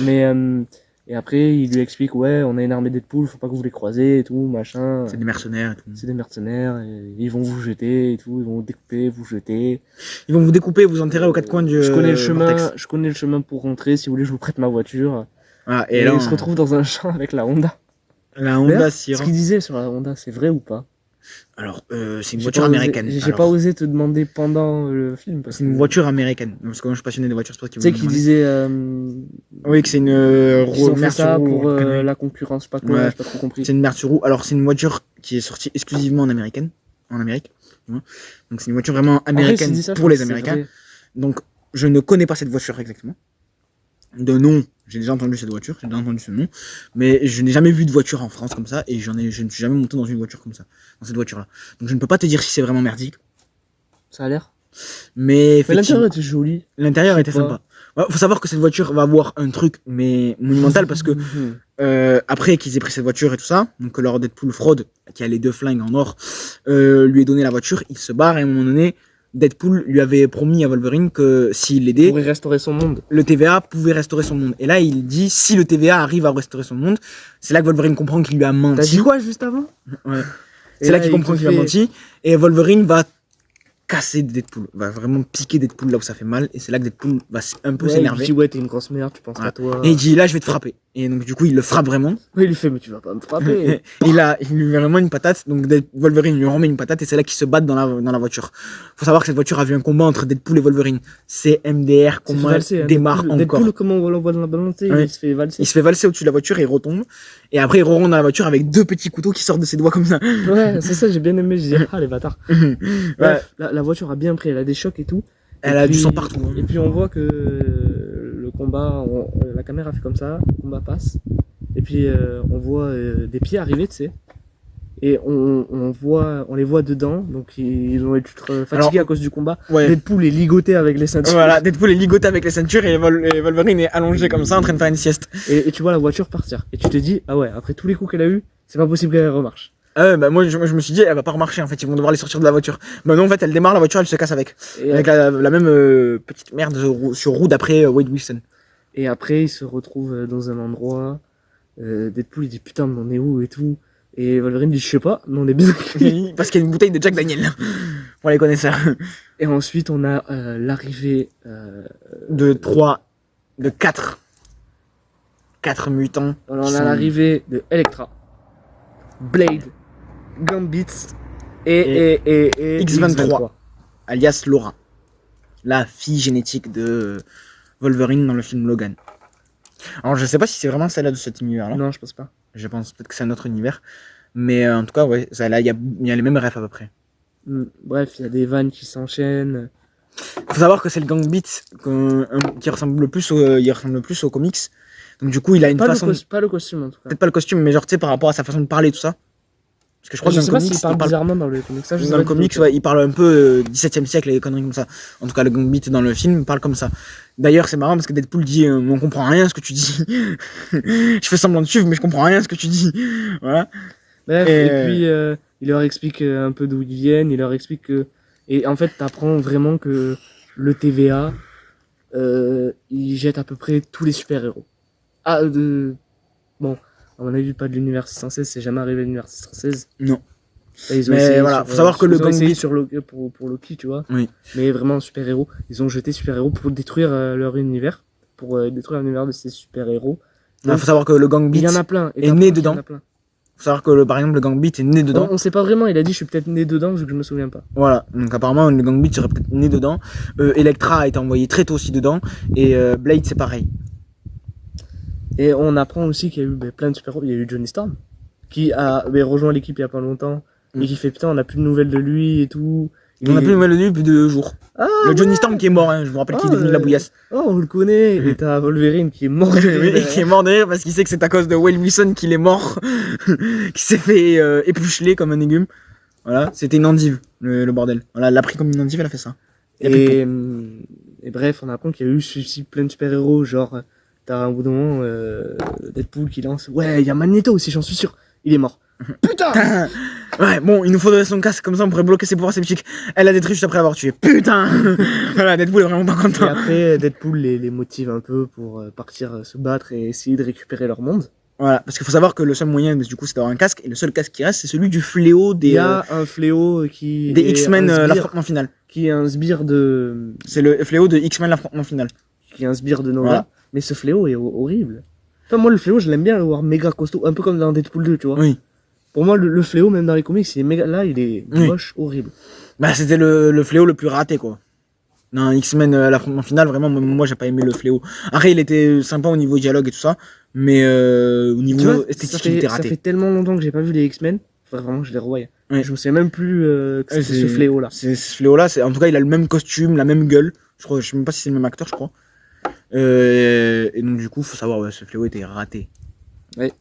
S1: Mais. Et après, il lui explique ouais, on a une armée Deadpool, faut pas que vous les croisez et tout, machin.
S2: C'est des mercenaires et tout.
S1: C'est des mercenaires, et ils vont vous jeter et tout, ils vont vous découper, vous jeter.
S2: Ils vont vous découper et vous enterrer aux quatre coins du
S1: Je connais le chemin,
S2: vortex.
S1: je connais le chemin pour rentrer, si vous voulez, je vous prête ma voiture.
S2: Voilà,
S1: Et
S2: et là,
S1: il se retrouve dans un champ avec la Honda.
S2: la Honda
S1: D'ailleurs,
S2: Sierra.
S1: Ce qu'il disait sur la Honda, c'est vrai ou pas?
S2: Alors, c'est une
S1: J'ai
S2: voiture
S1: pas osé-
S2: américaine.
S1: J'ai
S2: Alors,
S1: pas osé te demander pendant le film. Parce
S2: c'est une
S1: que-
S2: voiture américaine. Parce que moi, je suis passionné des voitures, c'est pour ça
S1: Tu
S2: qu'ils
S1: sais
S2: me
S1: qu'il
S2: demandaient.
S1: disait
S2: Oui, que c'est une
S1: qu'ils ont fait
S2: merde sur
S1: ça
S2: roue,
S1: pour
S2: connerie.
S1: la concurrence, je sais pas quoi,
S2: Ouais.
S1: j'ai pas trop compris.
S2: C'est une merde sur roue. Alors, c'est une voiture qui est sortie exclusivement en Amérique. Tu vois. Donc, c'est une voiture vraiment
S1: En vrai,
S2: américaine
S1: s'il dit ça, je
S2: pour
S1: pense
S2: les
S1: que c'est
S2: Américains.
S1: vrai.
S2: Donc, je ne connais pas cette voiture exactement. De nom, j'ai déjà entendu cette voiture, j'ai déjà entendu ce nom, mais je n'ai jamais vu de voiture en France comme ça, et je ne suis jamais monté dans une voiture comme ça, dans cette voiture-là. Donc, je ne peux pas te dire si c'est vraiment merdique,
S1: Ça a l'air.
S2: mais
S1: Mais
S2: effectivement,
S1: l'intérieur était joli.
S2: l'intérieur
S1: je
S2: était
S1: sais pas.
S2: sympa. Ouais, faut savoir que cette voiture va avoir un truc, mais monumental, parce que après qu'ils aient pris cette voiture et tout ça, donc que leur Deadpool fraude, qui a les deux flingues en or, lui ait donné la voiture, il se barre et à un moment donné, Deadpool lui avait promis à Wolverine que s'il l'aidait,
S1: Pour y restaurer son monde.
S2: le TVA pouvait restaurer son monde. Et là, il dit, si le TVA arrive à restaurer son monde, c'est là que Wolverine comprend qu'il lui a menti.
S1: T'as dit quoi juste avant?
S2: Ouais.
S1: Et
S2: C'est là qu'il comprend
S1: te
S2: qu'il lui a
S1: fait-
S2: menti. Et Wolverine va casser Deadpool. Va vraiment piquer Deadpool là où ça fait mal. Et c'est là que Deadpool va un peu
S1: Ouais, il
S2: s'énerver.
S1: dit ouais, t'es une grosse merde, tu penses
S2: Ouais.
S1: à toi.
S2: Et il dit, là, je vais te frapper. Et donc, du coup, il le frappe vraiment.
S1: Ouais, il lui fait mais tu vas pas me frapper.
S2: Il lui met vraiment une patate. Donc, Wolverine lui remet une patate. Et c'est là qu'ils se battent dans la voiture. Faut savoir que cette voiture a vu un combat entre Deadpool et Wolverine. C'est MDR,
S1: C'est
S2: comment
S1: valsé, hein,
S2: démarre
S1: Deadpool,
S2: encore.
S1: Deadpool, comment on l'envoie dans la balance,
S2: Ouais.
S1: il se fait valser.
S2: Il se fait valser au-dessus de la voiture et il retombe. Et après, il remonte dans la voiture avec 2 petits couteaux qui sortent de ses doigts comme ça.
S1: Ouais, c'est ça, j'ai bien aimé. J'ai dit, ah les bâtards.
S2: Ouais.
S1: Bref, la voiture a bien pris, elle a des chocs et tout.
S2: Elle
S1: Et
S2: a du
S1: puis-
S2: sang partout. Hein.
S1: Et puis on voit que le combat, la caméra fait comme ça, le combat passe. Et puis on voit des pieds arriver, tu sais. Et on les voit dedans, donc ils ont été fatigués
S2: Alors,
S1: à cause du combat.
S2: Ouais.
S1: Deadpool est ligoté avec les ceintures.
S2: Voilà, Deadpool est ligoté avec les ceintures et Wolverine est allongé comme ça en train de faire une sieste.
S1: Et tu vois la voiture partir. Et tu te dis, ah ouais, après tous les coups qu'elle a eu, c'est pas possible qu'elle remarche.
S2: Ah ouais, bah moi je me suis dit, elle va pas remarcher en fait, ils vont devoir les sortir de la voiture. Bah non, en fait, elle démarre la voiture, elle se casse avec.
S1: Et,
S2: Avec la même petite merde sur roue d'après Wade Wilson.
S1: et après, ils se retrouvent dans un endroit. Deadpool il dit putain, mais on est où et tout. Et Wolverine dit je sais pas, mais on est bien.
S2: Parce qu'il y a une bouteille de Jack Daniel. Pour les connaisseurs.
S1: Et ensuite, on a l'arrivée.
S2: De 4 mutants.
S1: Alors,
S2: qui
S1: on a
S2: sont-
S1: l'arrivée de Elektra, Blade, Gambit et
S2: X-23. Alias Laura. La fille génétique de Wolverine dans le film Logan. Alors je sais pas si c'est vraiment celle-là de cet univers-là.
S1: Non, je pense pas.
S2: Je pense peut-être que c'est un autre univers. Mais en tout cas, ouais, il y a les mêmes refs à peu près.
S1: Bref, il y a des vannes qui s'enchaînent.
S2: Faut savoir que c'est le Gambit qui ressemble le plus aux comics. Donc du coup, il a une
S1: Pas,
S2: façon...
S1: pas le costume en tout cas.
S2: Peut-être pas le costume, mais genre, tu sais, par rapport à sa façon de parler, tout ça. Parce que je crois que
S1: Je
S2: dans
S1: sais
S2: le
S1: pas
S2: comics,
S1: s'il parle bizarrement dans le comics. Ça, je sais
S2: dans
S1: pas
S2: le
S1: du tout.
S2: comics, ouais, il parle un peu 17e siècle et des conneries comme ça. En tout cas, le Gambit dans le film parle comme ça. D'ailleurs, c'est marrant parce que Deadpool dit on comprend rien à ce que tu dis. Je fais semblant de suivre, mais je comprends rien à ce que tu dis. Voilà.
S1: Bref,
S2: Et,
S1: et puis il leur explique un peu d'où ils viennent. Il leur explique que. Et en fait, t'apprends vraiment que le TVA, il jette à peu près tous les super-héros. Bon, à mon avis, pas de l'univers 616, c'est jamais arrivé à l'univers 616.
S2: Non.
S1: Là, ils ont
S2: Mais
S1: essayé
S2: voilà, faut savoir que le
S1: ils ont essayé
S2: Gambit-
S1: sur Loki, pour Loki, tu vois.
S2: Oui.
S1: Mais vraiment, super-héros, ils ont jeté super-héros pour détruire leur univers, pour détruire l'univers de ces super-héros.
S2: Il faut savoir que le Gambit
S1: Il y en a plein. Et
S2: est
S1: t'apprends
S2: né
S1: qu'il y en
S2: dedans.
S1: a plein.
S2: faut savoir que par exemple le Gambit est né dedans.
S1: On sait pas vraiment, il a dit je suis peut-être né dedans vu que je me souviens pas.
S2: Voilà, donc apparemment le Gambit serait peut-être né dedans. Elektra a été envoyé très tôt aussi dedans. Et Blade c'est pareil.
S1: Et on apprend aussi qu'il y a eu plein de super-héros. Il y a eu Johnny Storm qui a rejoint l'équipe il y a pas longtemps et qui fait putain on a plus de nouvelles de lui et tout.
S2: On a plus de nouvelles de lui depuis 2 jours.
S1: Ah,
S2: Le Johnny Storm qui est mort, hein, je vous rappelle qu'il est devenu de la bouillasse.
S1: Oh, on le connaît. Et t'as Wolverine qui est mort. de rire
S2: Oui,
S1: derrière.
S2: qui est mort de rire parce qu'il sait que c'est à cause de Wade Wilson qu'il est mort, qui s'est fait éplucheler comme un légume. Voilà, c'était une endive, le bordel. Voilà, elle l'a pris comme une endive, elle a fait ça.
S1: Et bref, on apprend qu'il y a eu aussi plein de super-héros. Genre, t'as un bout de moment Deadpool qui lance ouais, il y a Magneto aussi, j'en suis sûr. Il est mort. Putain.
S2: Ouais, bon, il nous faudrait son casque, comme ça on pourrait bloquer ses pouvoirs sceptiques. Elle l'a détruit juste après l'avoir tué. Putain. Voilà, Deadpool est vraiment pas
S1: Et
S2: content.
S1: après, Deadpool les motive un peu pour partir se battre et essayer de récupérer leur monde.
S2: Voilà, parce qu'il faut savoir que le seul moyen, du coup, c'est d'avoir un casque, et le seul casque qui reste, c'est celui du fléau
S1: Il
S2: des,
S1: y a un fléau qui
S2: des
S1: est
S2: X-Men,
S1: un sbire,
S2: l'affrontement final.
S1: qui est un sbire de
S2: C'est le fléau de X-Men, l'affrontement final.
S1: Nova,
S2: Voilà.
S1: mais ce fléau est horrible. Enfin, moi le fléau je l'aime bien le voir méga costaud, un peu comme dans Deadpool 2, tu vois.
S2: Oui.
S1: Pour moi le fléau même dans les comics il est méga, là il est
S2: Oui.
S1: moche, horrible.
S2: Bah, c'était le fléau le plus raté, quoi. Non, X-Men, l'affrontement final, vraiment, moi, j'ai pas aimé le fléau. Après, il était sympa au niveau dialogue et tout ça, mais au
S1: Tu
S2: niveau
S1: vois,
S2: esthétique, il était
S1: ça
S2: raté.
S1: fait tellement longtemps que j'ai pas vu les X-Men, enfin, vraiment je les revois.
S2: Oui.
S1: Je me souviens même plus que c'était
S2: c'est-
S1: ce fléau là.
S2: Ce fléau-là, en tout cas, il a le même costume, la même gueule. Je sais même pas si c'est le même acteur, je crois. Et donc, du coup, faut savoir, ouais, ce fléau était raté.
S1: Ouais.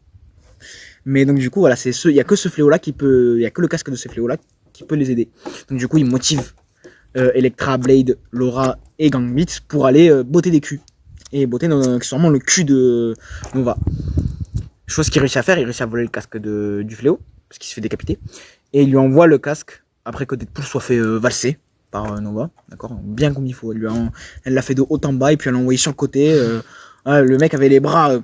S2: Mais donc, du coup, voilà, il y a que ce fléau-là il y a que le casque de ce fléau-là qui peut les aider. Donc, du coup, il motive Elektra, Blade, Laura et Gambit pour aller botter des culs. Et botter sûrement le cul de Nova. Chose qu'il réussit à faire, il réussit à voler le casque du fléau, parce qu'il se fait décapiter. Et il lui envoie le casque après que Deadpool soit fait valser par Nova, d'accord, bien comme il faut. Elle l'a fait de haut en bas et puis elle l'a envoyé sur le côté. Le mec avait les bras,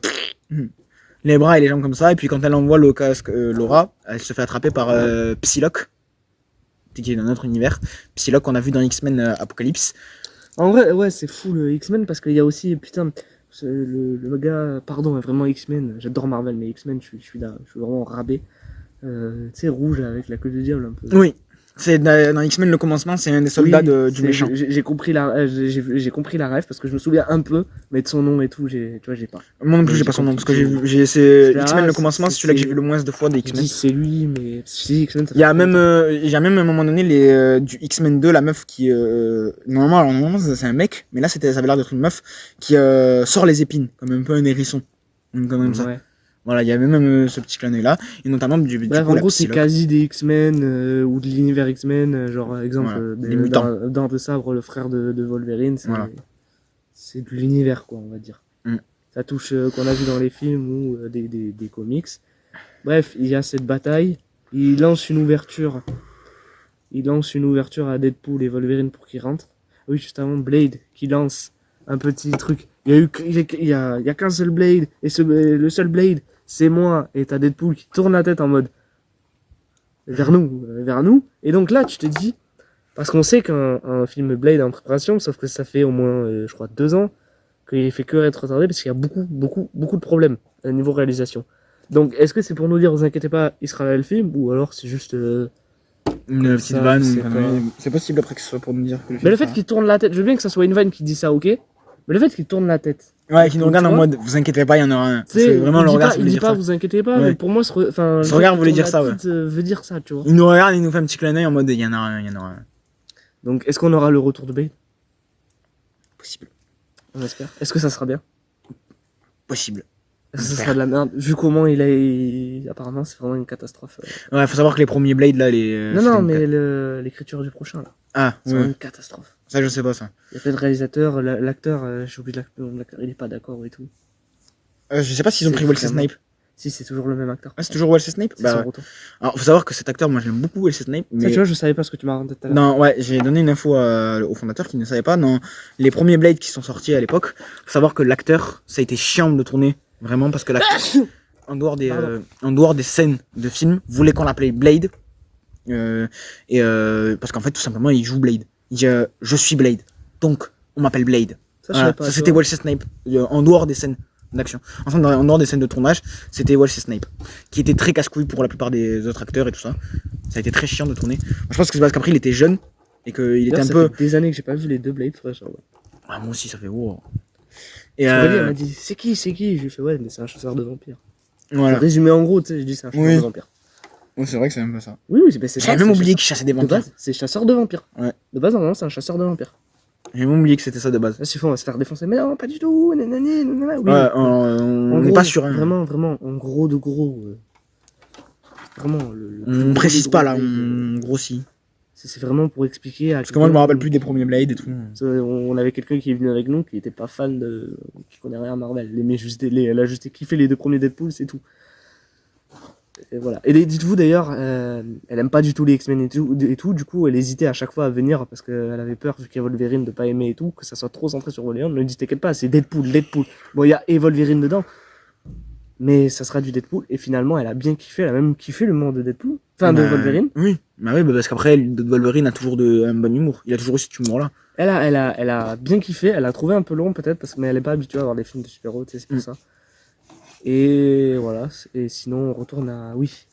S2: les bras et les jambes comme ça. Et puis quand elle envoie le casque Laura, elle se fait attraper par Psylocke, qui est dans notre univers. Psylocke qu'on a vu dans X-Men Apocalypse.
S1: En vrai, ouais, c'est fou le X-Men parce qu'il y a aussi, putain, le gars, pardon, vraiment X-Men, j'adore Marvel, mais X-Men, je suis vraiment rabais. Tu sais, rouge avec la queue de diable un peu.
S2: Oui, c'est dans X-Men le commencement, c'est un des soldats du méchant.
S1: J'ai compris j'ai compris la rêve parce que je me souviens un peu, mais de son nom et tout, tu vois, j'ai pas.
S2: Moi non plus, j'ai pas son nom parce que c'est X-Men le commencement, c'est celui-là que j'ai vu le moins de fois des X-Men.
S1: C'est lui, mais si X-Men.
S2: Il y a même à un moment donné du X-Men 2, la meuf qui normalement c'est un mec, mais là ça avait l'air d'être une meuf qui sort les épines comme un peu un hérisson, comme ça.
S1: Ouais.
S2: Voilà, il y avait même ce petit clin d'œil là, et notamment du
S1: Bref,
S2: coup,
S1: en gros, c'est quasi des X-Men ou de l'univers X-Men, genre exemple
S2: les mutants.
S1: dans de Sabre, le frère de Wolverine, c'est de l'univers quoi, on va dire. Ça touche qu'on a vu dans les films ou des comics. Bref, il y a cette bataille, il lance une ouverture à Deadpool et Wolverine pour qu'ils rentrent. Oui, juste avant Blade qui lance un petit truc. Il y a qu'un seul Blade et le seul Blade c'est moi, et t'as Deadpool qui tourne la tête en mode vers nous. Et donc là, tu te dis, parce qu'on sait qu'un film Blade est en préparation, sauf que ça fait au moins, je crois, 2 ans qu'il fait que être retardé parce qu'il y a beaucoup de problèmes au niveau réalisation. Donc, est-ce que c'est pour nous dire, vous inquiétez pas, il sera là le film, ou alors c'est juste
S2: une petite vanne, c'est possible après que ce soit pour nous dire que
S1: mais le fait qu'il tourne la tête, je veux bien que ça soit une vanne qui dit ça, ok, mais le fait qu'il tourne la tête.
S2: Ouais, qui nous regarde en mode, vous inquiétez pas, il y en aura un. C'est vraiment le regard.
S1: Il dit pas, vous inquiétez pas, mais pour moi, ce
S2: regard voulait dire ça, ouais.
S1: Veut dire ça, tu vois.
S2: Il nous regarde, il nous fait un petit clin d'œil en mode, il y en aura un.
S1: Donc, est-ce qu'on aura le retour de Blade?
S2: Possible.
S1: On espère. Est-ce que ça sera bien?
S2: Possible.
S1: Ça sera de la merde. Vu comment apparemment, c'est vraiment une catastrophe.
S2: Ouais, faut savoir que les premiers Blade, là,
S1: non, mais l'écriture du prochain, là.
S2: Ah,
S1: c'est vraiment une catastrophe.
S2: Ça, je sais pas, ça.
S1: Il y a plein de réalisateurs, l'acteur, j'ai oublié l'acteur, il est pas d'accord et tout.
S2: Je sais pas s'ils ont pris Wesley Snipes.
S1: Si, c'est toujours le même acteur.
S2: Ah, c'est toujours Wesley Snipes?
S1: Bah, ouais.
S2: Alors, faut savoir que cet acteur, moi, j'aime beaucoup Wesley Snipes. Mais...
S1: Ça, tu vois, je savais pas ce que tu m'as raconté tout à l'heure.
S2: Non, ouais, j'ai donné une info au fondateur qui ne savait pas. Dans les premiers Blade qui sont sortis à l'époque, faut savoir que l'acteur, ça a été chiant de tourner. Vraiment, parce que l'acteur, en dehors des scènes de film, voulait qu'on l'appelait Blade. Parce qu'en fait, tout simplement, il joue Blade. Il dit, je suis Blade. Donc, on m'appelle Blade. Ça c'était Wesley Snipes. En dehors des scènes d'action. Enfin, en dehors des scènes de tournage, c'était Wesley Snipes. Qui était très casse-couille pour la plupart des autres acteurs et tout ça. Ça a été très chiant de tourner. Moi, je pense que c'est parce qu'après, il était jeune. Et qu'il était un peu.
S1: Ça fait des années que j'ai pas vu les deux Blades, frère.
S2: Ah, moi aussi, ça fait wow.
S1: Et elle m'a dit, c'est qui? Je lui ai fait, ouais, mais c'est un chasseur de vampires.
S2: Voilà.
S1: Résumé en gros, tu sais, je dis, c'est un chasseur de vampires.
S2: Oui, c'est vrai que c'est un peu ça.
S1: Oui, c'est ça.
S2: J'avais même oublié qu'il chassait des vampires.
S1: De base, c'est chasseur de vampires.
S2: Ouais.
S1: De base, normalement, c'est un chasseur de vampires.
S2: J'ai même oublié que c'était ça de base.
S1: Là, on va se faire défoncer. Mais non, pas du tout. Nanani, nanana. Oui,
S2: ouais, on n'est pas sur un.
S1: Vraiment, en gros de gros. Vraiment,
S2: on précise pas là, on grossit.
S1: C'est vraiment pour expliquer.
S2: Parce que moi, je me rappelle plus des premiers Blade et tout.
S1: On avait quelqu'un qui est venu avec nous qui était pas fan qui connaît rien à Marvel. Elle a juste kiffé les 2 premiers Deadpool, c'est tout. Et voilà. Et dites-vous d'ailleurs, elle aime pas du tout les X-Men et tout, du coup elle hésitait à chaque fois à venir parce qu'elle avait peur, vu qu'il y a Wolverine, de pas aimer et tout, que ça soit trop centré sur Wolverine. On lui dit t'inquiète pas, c'est Deadpool. Bon, il y a et Wolverine dedans, mais ça sera du Deadpool, et finalement elle a bien kiffé, elle a même kiffé le monde de Deadpool, enfin de Wolverine.
S2: Oui, parce qu'après Wolverine a toujours un bon humour, il a toujours eu cet humour là.
S1: Elle a bien kiffé, elle a trouvé un peu long peut-être, mais elle est pas habituée à voir des films de super-héros, c'est pour ça. Et voilà, et sinon on retourne à... Oui.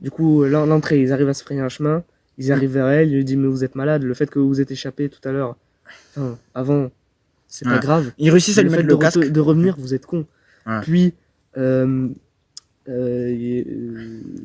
S1: Du coup, l'entrée, ils arrivent à se frayer un chemin, ils arrivent vers elle, il lui dit mais vous êtes malade, le fait que vous vous êtes échappé tout à l'heure, enfin, avant, c'est pas grave.
S2: Ils réussissent à lui mettre le casque.
S1: De revenir, vous êtes con. Puis,
S2: faut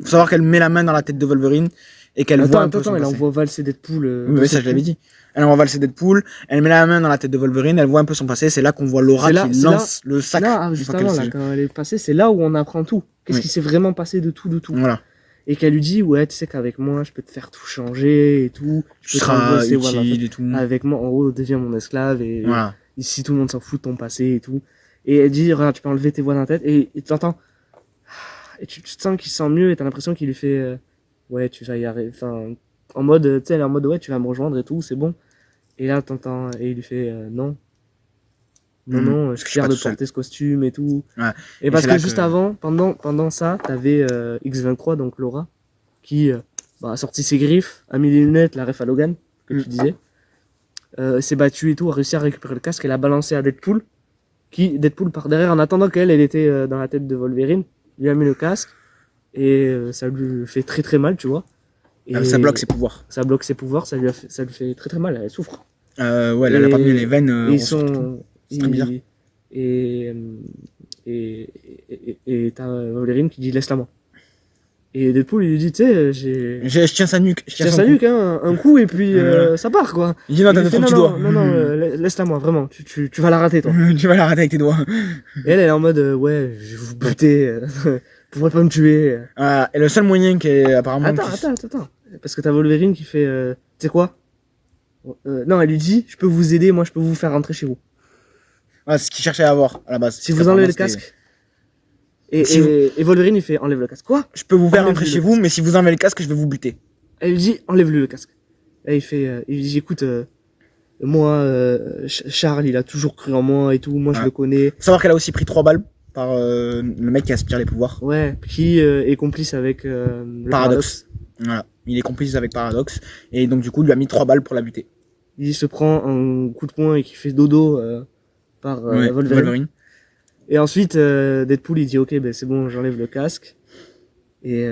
S2: savoir qu'elle met la main dans la tête de Wolverine et qu'elle voit un peu son passé.
S1: Elle envoie valser Deadpool.
S2: Oui, ça je l'avais dit. Elle envoie valser Deadpool, elle met la main dans la tête de Wolverine, elle voit un peu son passé, c'est là qu'on voit Laura qui lance le sac.
S1: Là, justement, quand elle est passée, c'est là où on apprend tout. Qu'est-ce qui s'est vraiment passé de tout.
S2: Voilà.
S1: Et qu'elle lui dit, ouais, tu sais qu'avec moi, je peux te faire tout changer et tout.
S2: Tu seras utile et tout.
S1: Avec moi, en gros, deviens mon esclave et ici, tout le monde s'en fout de ton passé et tout. Et elle dit, regarde, tu peux enlever tes voix dans la tête et tu t'entends. Et tu te sens qu'il se sent mieux et t'as l'impression qu'il lui fait, ouais, tu vas y arriver. Enfin, en mode, tu sais, elle est en mode, ouais, tu vas me rejoindre et tout, c'est bon. Et là, t'entends, et il lui fait non. Non,
S2: Mhm.
S1: non,
S2: Parce
S1: je
S2: que je
S1: suis
S2: suis
S1: fier
S2: pas
S1: de
S2: tout seul.
S1: porter ce costume et tout.
S2: Ouais.
S1: Et
S2: Et
S1: parce
S2: c'est
S1: que
S2: là
S1: juste
S2: que.
S1: avant, pendant ça, t'avais X23, donc Laura, qui a sorti ses griffes, a mis les lunettes, la ref à Logan, que tu disais, s'est battue et tout, a réussi à récupérer le casque et l'a balancé à Deadpool, qui, Deadpool par derrière, en attendant qu'elle, elle était dans la tête de Wolverine, lui a mis le casque, et ça lui fait très très mal, tu vois. Et
S2: Ça bloque ses pouvoirs.
S1: ça bloque ses pouvoirs, ça lui fait très très mal, elle souffre.
S2: Ouais, elle a pas mis les veines.
S1: Et ils
S2: ressortent tout.
S1: sont.
S2: C'est très bizarre.
S1: Et, et t'as Wolverine qui dit laisse-la moi. Et Deadpool il lui dit tu sais,
S2: Je tiens sa nuque.
S1: je tiens sa nuque, hein, un coup et puis
S2: Voilà.
S1: ça part quoi.
S2: Il dit non,
S1: Il
S2: t'as
S1: lui
S2: de
S1: fait,
S2: trop
S1: non,
S2: petits doigts.
S1: non, non, laisse-la moi, vraiment, tu vas la rater toi.
S2: Tu vas la rater avec tes doigts.
S1: Et elle est en mode ouais, je vais vous buter, vous pourrez pas me tuer.
S2: Et le seul moyen qui est apparemment.
S1: Attends. Parce que t'as Wolverine qui fait tu sais quoi non, elle lui dit je peux vous aider, moi je peux vous faire rentrer chez vous.
S2: Ouais, c'est ce qu'il cherchait à avoir à la base.
S1: Si vous enlevez le casque. Et Wolverine il fait enlève le casque. Quoi?
S2: Je peux vous faire
S1: Enlève-lui
S2: rentrer
S1: le
S2: chez vous, mais si vous enlevez le casque, je vais vous buter.
S1: Elle lui dit enlève-lui le casque. Et il dit écoute, moi, Charles il a toujours cru en moi et tout, moi je
S2: Ouais.
S1: le connais.
S2: Faut savoir qu'elle a aussi pris 3 balles par le mec qui aspire les pouvoirs.
S1: Ouais, qui est complice avec le
S2: Paradoxe. Voilà. Il est complice avec Paradoxe. Et donc, du coup, il lui a mis 3 balles pour la buter.
S1: Il se prend un coup de poing et qui fait dodo par
S2: Ouais,
S1: Wolverine. Et ensuite, Deadpool il dit ok, ben c'est bon, j'enlève le casque. Et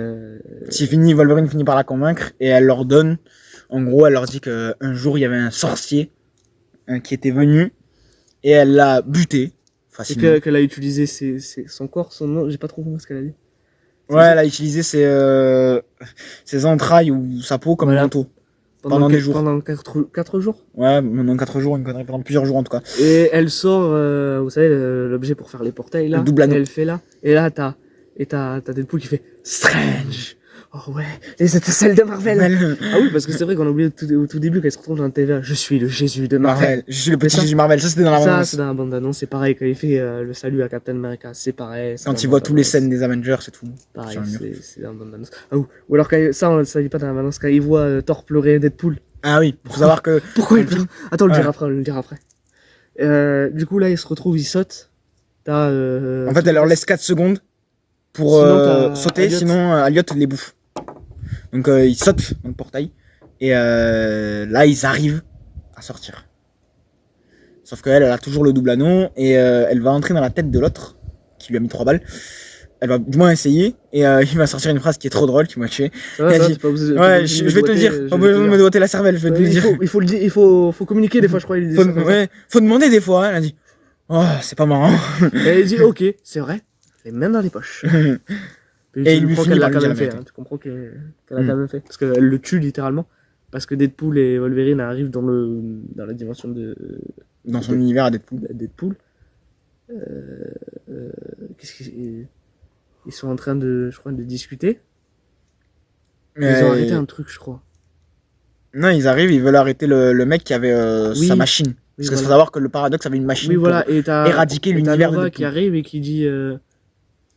S2: Wolverine finit par la convaincre et elle leur donne, en gros, elle leur dit qu'un jour il y avait un sorcier qui était venu et elle l'a buté facilement.
S1: qu'elle a utilisé son corps, son nom, j'ai pas trop compris ce qu'elle a dit.
S2: Ouais, elle a utilisé ses entrailles ou sa peau comme
S1: Voilà.
S2: manteau. Pendant des jours.
S1: Pendant 4 jours.
S2: Ouais, pendant 4 jours, une connerie, pendant plusieurs jours en tout cas.
S1: Et elle sort, vous savez, l'objet pour faire les portails là.
S2: Le double anneau.
S1: Elle fait là. Et là, t'as Deadpool qui fait Strange. Oh ouais, les étincelles de Marvel. Ah oui, parce que c'est vrai qu'on a oublié au tout début qu'elle se retrouve dans le TVA. Je suis le Jésus de Marvel.
S2: Marvel. Je suis le petit
S1: ça-
S2: Jésus Marvel. Ça, c'était dans la
S1: Ça,
S2: bande-annonce.
S1: c'est dans la bande-annonce. C'est pareil, quand il fait le salut à Captain America, c'est pareil. c'est
S2: Quand
S1: dans
S2: il
S1: la
S2: voit tous les
S1: bande-annonce.
S2: scènes des Avengers et tout.
S1: Pareil,
S2: sur le mur.
S1: c'est dans la bande-annonce. Ah, ou alors, ça dit pas dans la bande-annonce, quand il voit Thor pleurer Deadpool.
S2: Ah oui, faut savoir que.
S1: Pourquoi il
S2: en plus-
S1: pleure? Attends, on le
S2: Ouais.
S1: dira après. Du coup, là, il se retrouve, il saute. T'as.
S2: En fait, elle leur laisse 4 secondes pour
S1: Sinon, t'as
S2: sauter,
S1: Elliot.
S2: sinon Elliot les bouffe. Donc ils sautent dans le portail et là ils arrivent à sortir. Sauf qu'elle, elle a toujours le double anneau et elle va entrer dans la tête de l'autre qui lui a mis 3 balles. Elle va du moins essayer et il va sortir une phrase qui est trop drôle, qui m'a tué.
S1: Ça va,
S2: Il a
S1: ça,
S2: dit-
S1: t'es pas obligé-
S2: Ouais,
S1: t'es
S2: je
S1: pas
S2: vais te le
S1: obligé
S2: dire,
S1: de
S2: pas
S1: doigter,
S2: besoin de me doigter la cervelle, je vais te le dire.
S1: Il faut communiquer des fois, je crois. Il dit ça comme ça.
S2: Ouais, faut demander des fois. Elle a dit, oh, c'est pas marrant.
S1: Et il dit ok, c'est vrai, les mains dans les poches. Puis
S2: Et
S1: tu
S2: il lui
S1: comprends
S2: finit
S1: qu'elle l'a
S2: par lui
S1: quand même
S2: dire la
S1: fait.
S2: vérité.
S1: Hein. Tu comprends qu'elle a quand même fait. Parce qu'elle le tue littéralement. Parce que Deadpool et Wolverine arrivent dans la dimension de
S2: Dans son univers à Deadpool.
S1: Deadpool. Qu'est-ce qu'ils ils sont en train de, je crois, de discuter. Ils ont arrêté un truc, je crois.
S2: Non, ils arrivent, ils veulent arrêter le mec qui avait
S1: Oui.
S2: sa machine.
S1: Oui,
S2: Parce qu'il faut
S1: voilà.
S2: savoir que le Paradoxe avait une machine
S1: Oui,
S2: pour
S1: voilà. Et t'as
S2: éradiquer
S1: et t'as
S2: l'univers de
S1: Nova
S2: Deadpool.
S1: qui arrive et qui dit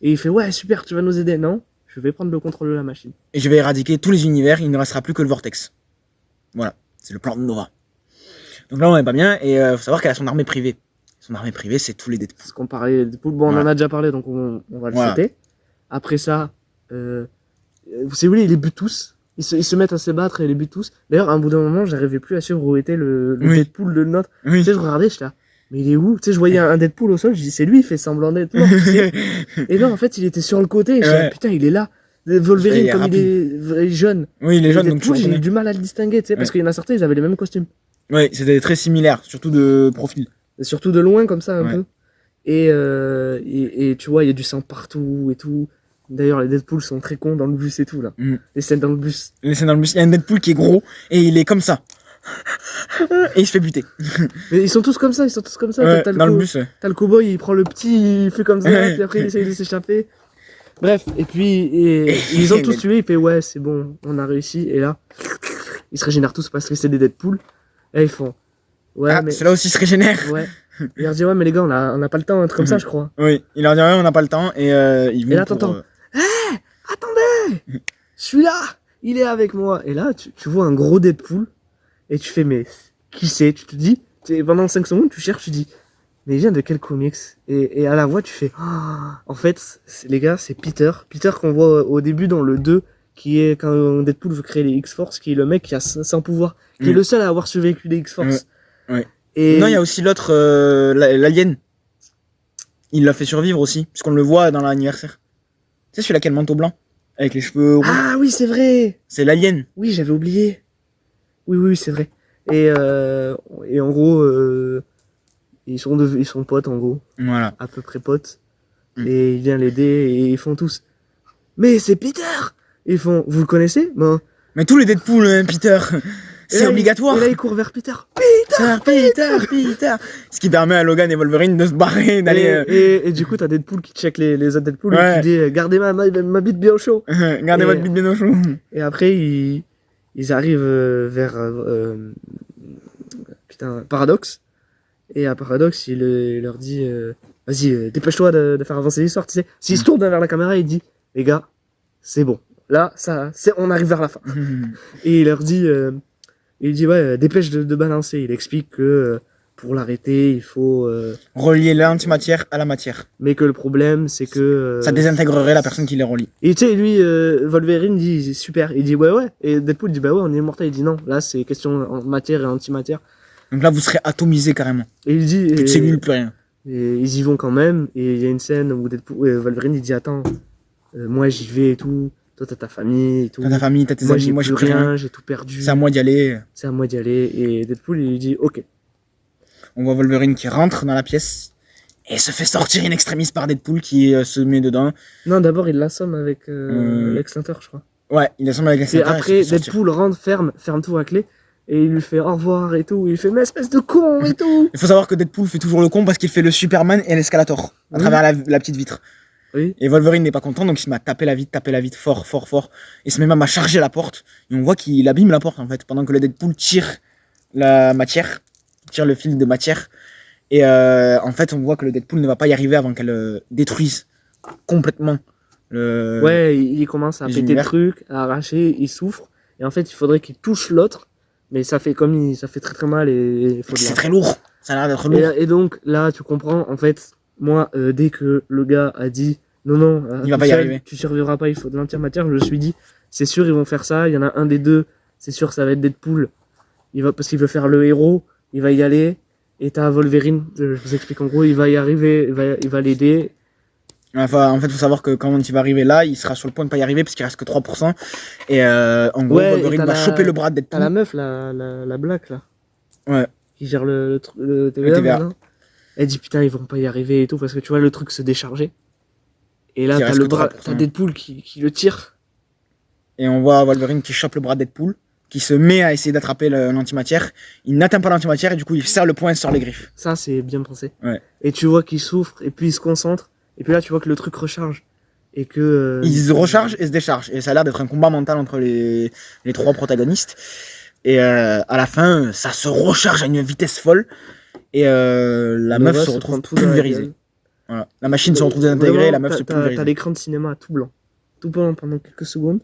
S1: et il fait ouais super, tu vas nous aider. Non, je vais prendre le contrôle de la machine.
S2: Et je vais éradiquer tous les univers, il ne restera plus que le Vortex. Voilà, c'est le plan de Nova. Donc là, on est pas bien, et faut savoir qu'elle a son armée privée. Son armée privée, c'est tous les Deadpool.
S1: Parce qu'on parlait de Deadpool. Bon, on en
S2: Voilà.
S1: a déjà parlé, donc on va le
S2: Voilà.
S1: sauter. Après ça, vous savez, ils les butent tous. Ils se mettent à se battre et les butent tous. D'ailleurs, à un bout d'un moment, j'arrivais plus à suivre où était le
S2: Oui.
S1: Deadpool de notre.
S2: Oui.
S1: Tu sais, je regardais, j'étais là. Mais il est où? Tu sais, je voyais un Deadpool au sol, je dis c'est lui, il fait semblant d'être mort. Tu sais. Et non, en fait, il était sur le côté. Et je dis,
S2: Ouais.
S1: putain, il est là. Wolverine,
S2: Il est
S1: comme
S2: rapide.
S1: il est jeune.
S2: Oui, les
S1: Et
S2: jeunes, donc
S1: Deadpool,
S2: tu
S1: j'ai eu
S2: reconnais.
S1: du mal à le distinguer, tu sais, parce
S2: Ouais.
S1: qu'il y en a certains, ils avaient les mêmes costumes.
S2: Oui, c'était très similaire, surtout de profil.
S1: Et surtout de loin, comme ça, un
S2: Ouais.
S1: peu. Et tu vois, il y a du sang partout et tout. D'ailleurs, les Deadpool sont très cons dans le bus et tout, là.
S2: Mm.
S1: Les scènes dans le bus.
S2: Les scènes dans le bus, il y a un Deadpool qui est gros, et il est comme ça. Et il se fait buter.
S1: Mais ils sont tous comme ça, ils sont tous comme ça.
S2: Ouais,
S1: T'as
S2: dans le bus, ouais.
S1: T'as le cowboy, il prend le petit, il fait comme ça,
S2: Ouais.
S1: puis après il essaye de s'échapper. Bref, et puis ils ont tous tué, il fait ouais, c'est bon, on a réussi. Et là, ils se régénèrent tous parce que c'est des Deadpool. Et ils font ouais,
S2: Ah,
S1: mais.
S2: ceux-là aussi se régénère.
S1: Ouais. Il leur dit ouais, mais les gars, on a pas le temps, un truc comme ça, je crois.
S2: Oui, il leur dit ouais, on n'a pas le temps, et ils vont
S1: Et là,
S2: pour,
S1: t'entends. Attendez, je suis là, il est avec moi. Et là, tu vois un gros Deadpool, et tu fais mais qui c'est, tu te dis, pendant 5 secondes, tu cherches, tu dis, mais il vient de quel comics? Et à la voix, tu fais, ah, en fait, les gars, c'est Peter. Peter qu'on voit au début dans le 2, qui est quand Deadpool veut créer les X-Force, qui est le mec qui a 100 pouvoirs, qui est le seul à avoir survécu les X-Force.
S2: Ouais.
S1: Et...
S2: Non, il y a aussi l'autre, l'alien. Il l'a fait survivre aussi, puisqu'on le voit dans l'anniversaire. Tu sais, celui-là qui a le manteau blanc, avec les cheveux rouges.
S1: Ah oui, c'est vrai.
S2: C'est l'alien.
S1: Oui, j'avais oublié. Oui, c'est vrai. Et en gros, ils sont potes, en gros.
S2: Voilà.
S1: À peu près potes. Et il vient l'aider et ils font tous. Mais c'est Peter! Ils font, vous le connaissez? Ben...
S2: Mais tous les Deadpool, hein, Peter, c'est obligatoire.
S1: Et là, il court vers Peter.
S2: Peter. Ce qui permet à Logan et Wolverine de se barrer, d'aller.
S1: Et du coup, t'as Deadpool qui check les autres Deadpool et qui dit, gardez ma bite bien au chaud.
S2: Gardez votre bite bien au chaud.
S1: Et après, ils arrivent vers Paradox. Et à Paradox, il leur dit, vas-y, dépêche-toi de faire avancer l'histoire, tu sais. S'il se tourne vers la caméra, il dit, les gars, c'est bon. Là, on arrive vers la fin. Et il leur dit, ouais, dépêche de balancer. Il explique que pour l'arrêter, il faut
S2: relier l'antimatière à la matière.
S1: Mais que le problème, c'est que
S2: ça désintégrerait la personne qui les relie.
S1: Et tu sais, lui, Wolverine dit super. Il dit ouais. Et Deadpool dit bah ouais, on est immortel. Il dit non, là c'est question en matière et antimatière.
S2: Donc là, vous serez atomisé carrément.
S1: Et il dit.
S2: Plus de cellules, plus rien.
S1: Et ils y vont quand même. Et il y a une scène où Wolverine il dit attends, moi j'y vais et tout. Toi, t'as ta famille et tout.
S2: T'as ta famille, t'as tes amis, moi j'ai plus rien.
S1: J'ai tout perdu.
S2: C'est à moi d'y aller.
S1: Et Deadpool, il dit ok.
S2: On voit Wolverine qui rentre dans la pièce et se fait sortir in extremis par Deadpool qui se met dedans.
S1: Non, d'abord, il l'assomme avec l'extincteur, je crois.
S2: Ouais, il l'assomme avec l'extincteur.
S1: Et après, Deadpool rentre, ferme tout à clé. Et il lui fait au revoir et tout. Il fait mais espèce de con et tout.
S2: Il faut savoir que Deadpool fait toujours le con parce qu'il fait le Superman et l'escalator à travers la petite vitre.
S1: Oui.
S2: Et Wolverine n'est pas content, donc il se met à taper la vitre fort. Il se met même à charger la porte. Et on voit qu'il abîme la porte en fait, pendant que le Deadpool tire la matière, tire le fil de matière. Et en fait, on voit que le Deadpool ne va pas y arriver avant qu'elle détruise complètement le.
S1: Ouais, il commence à péter le truc, à arracher, il souffre. Et en fait, il faudrait qu'il touche l'autre. Mais ça fait très très mal et
S2: c'est très lourd. Ça a l'air d'être lourd.
S1: Et donc là, tu comprends, en fait, moi, dès que le gars a dit non,
S2: il va pas y arriver.
S1: Tu survivras pas, il faut de l'antimatière, je me suis dit, c'est sûr, ils vont faire ça. Il y en a un des deux, c'est sûr, ça va être Deadpool. Parce qu'il veut faire le héros, il va y aller. Et t'as Wolverine, je vous explique en gros, il va y arriver, il va l'aider.
S2: Enfin, en fait, il faut savoir que quand il va arriver là, il sera sur le point de pas y arriver parce qu'il reste que 3%. Et en gros, Wolverine va choper le bras de Deadpool.
S1: T'as la meuf, la black là.
S2: Ouais.
S1: Qui gère le TVA. Elle dit putain, ils vont pas y arriver et tout parce que tu vois le truc se décharger. Et là, t'as le bras, t'as Deadpool qui le tire.
S2: Et on voit Wolverine qui chope le bras de Deadpool, qui se met à essayer d'attraper l'antimatière. Il n'atteint pas l'antimatière et du coup, il serre le poing sur les griffes.
S1: Ça, c'est bien pensé.
S2: Ouais.
S1: Et tu vois qu'il souffre et puis il se concentre. Et puis là, tu vois que le truc recharge. Et que.
S2: Il se recharge et se décharge. Et ça a l'air d'être un combat mental entre les trois protagonistes. Et à la fin, ça se recharge à une vitesse folle. Et la meuf se retrouve pulvérisée. Voilà. La machine se retrouve désintégrée et la meuf se pulvérise.
S1: T'as l'écran de cinéma tout blanc. Tout blanc pendant quelques secondes.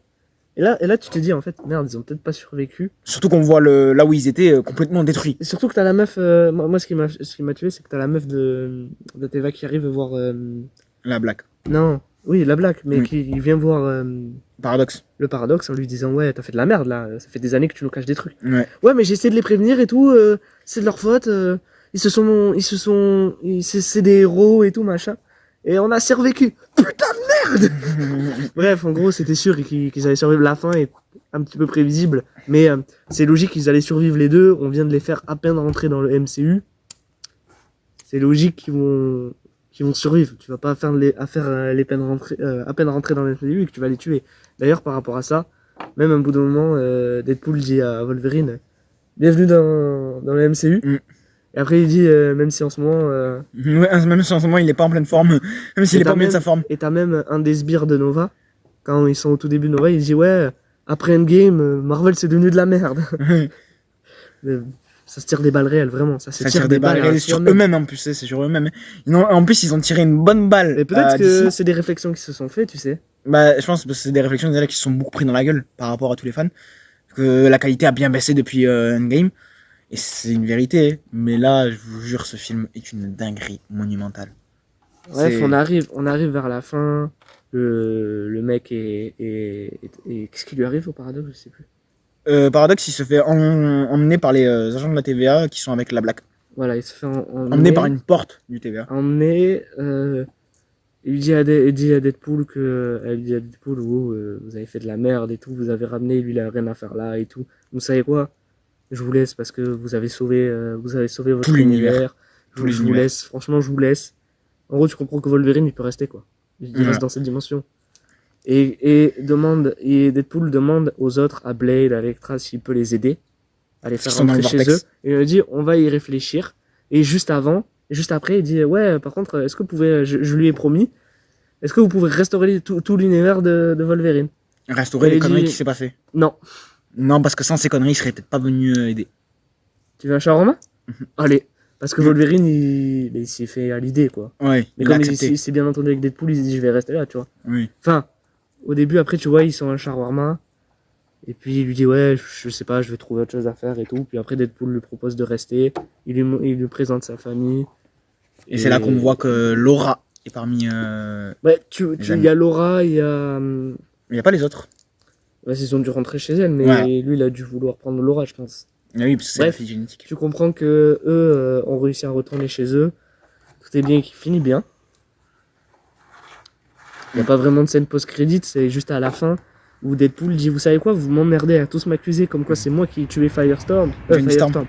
S1: Et là, tu te dis en fait, merde, ils ont peut-être pas survécu.
S2: Surtout qu'on voit là où ils étaient complètement détruits.
S1: Et surtout que t'as la meuf. Moi, ce qui m'a tué, c'est que t'as la meuf de Teva qui arrive voir.
S2: La Black.
S1: Non, oui, la Black, mais qui vient voir.
S2: Paradoxe.
S1: Le Paradoxe en lui disant ouais, t'as fait de la merde là, ça fait des années que tu nous caches des trucs.
S2: Ouais,
S1: mais j'ai essayé de les prévenir et tout, c'est de leur faute. C'est des héros et tout machin. Et on a survécu. Putain de merde. Bref, en gros, c'était sûr qu'ils allaient survivre. La fin est un petit peu prévisible, mais c'est logique qu'ils allaient survivre les deux. On vient de les faire à peine rentrer dans le MCU. C'est logique qu'ils vont survivre. Tu vas pas faire à peine rentrer dans le MCU et que tu vas les tuer. D'ailleurs, par rapport à ça, même à un bout d'un moment, Deadpool dit à Wolverine, bienvenue dans le MCU. Et après il dit même si en ce moment
S2: même si en ce moment il est pas en pleine forme, même s'il est pas au mieux de sa forme.
S1: Et t'as même un des sbires de Nova, quand ils sont au tout début de Nova, il dit ouais, après Endgame, Marvel c'est devenu de la merde. Ça se tire des balles réelles, vraiment. Ça se tire des balles réelles
S2: sur eux-mêmes en plus, c'est sur eux-mêmes. En plus ils ont tiré une bonne balle.
S1: Et peut-être que c'est des réflexions qui se sont faites, tu sais.
S2: Bah je pense que c'est des réflexions qui se sont beaucoup pris dans la gueule par rapport à tous les fans. Que la qualité a bien baissé depuis Endgame. Et c'est une vérité, mais là, je vous jure, ce film est une dinguerie monumentale.
S1: Bref,
S2: C'est-
S1: on arrive vers la fin. Le mec qu'est-ce qui lui arrive au paradoxe? Je sais plus.
S2: Paradox, il se fait emmener par les agents de la TVA qui sont avec la Black.
S1: Voilà, il se fait
S2: Emmené par une porte du TVA.
S1: emmener. Il dit il dit à Deadpool oh, vous avez fait de la merde et tout, vous avez ramené, lui il a rien à faire là et tout. Vous savez quoi? Je vous laisse parce que vous avez sauvé votre
S2: Tout l'univers.
S1: univers.
S2: Tout
S1: Je vous
S2: l'univers.
S1: laisse, franchement je vous laisse. En gros tu comprends que Wolverine il peut rester quoi. Il
S2: Voilà.
S1: reste dans cette dimension. Et Deadpool demande aux autres, à Blade, à Elektra, s'il peut les aider à les faire
S2: Ils sont dans
S1: rentrer
S2: le
S1: chez eux.
S2: vortex.
S1: Et il lui dit on va y réfléchir. Et juste après, il dit ouais, par contre, est-ce que vous pouvez, je lui ai promis, est-ce que vous pouvez restaurer tout l'univers de Wolverine?
S2: Restaurer
S1: Et
S2: les
S1: il
S2: conneries
S1: dit-
S2: qui s'est passé.
S1: Non.
S2: Non, parce que sans ces conneries, il serait peut-être pas venu aider.
S1: Tu veux un shawarma?
S2: Mhm.
S1: Allez. Parce que Wolverine, il s'est fait à l'idée, quoi.
S2: Ouais,
S1: Mais
S2: il a
S1: comme
S2: accepté.
S1: il s'est bien entendu avec Deadpool, il s'est dit je vais rester là, tu vois.
S2: Oui.
S1: Enfin, au début, après, tu vois, ils sont un shawarma. Et puis il lui dit ouais, je sais pas, je vais trouver autre chose à faire et tout. Puis après, Deadpool lui propose de rester. Il lui présente sa famille.
S2: Et c'est là qu'on voit que Laura est parmi.
S1: Ouais,
S2: Les
S1: il y a Laura, il y a.
S2: Il n'y a pas les autres.
S1: Ouais, ils ont dû rentrer chez elle, mais
S2: Ouais.
S1: lui, il a dû vouloir prendre Laura, je pense.
S2: Ah oui, parce que c'est la
S1: Bref.
S2: fille génétique.
S1: Tu comprends que eux ont réussi à retourner chez eux. Tout est bien qui finit bien. Il n'y a pas vraiment de scène post-crédit, c'est juste à la fin où Deadpool dit vous savez quoi, vous m'emmerdez à tous m'accuser comme quoi c'est moi qui ai tué Firestorm.
S2: Johnny Storm.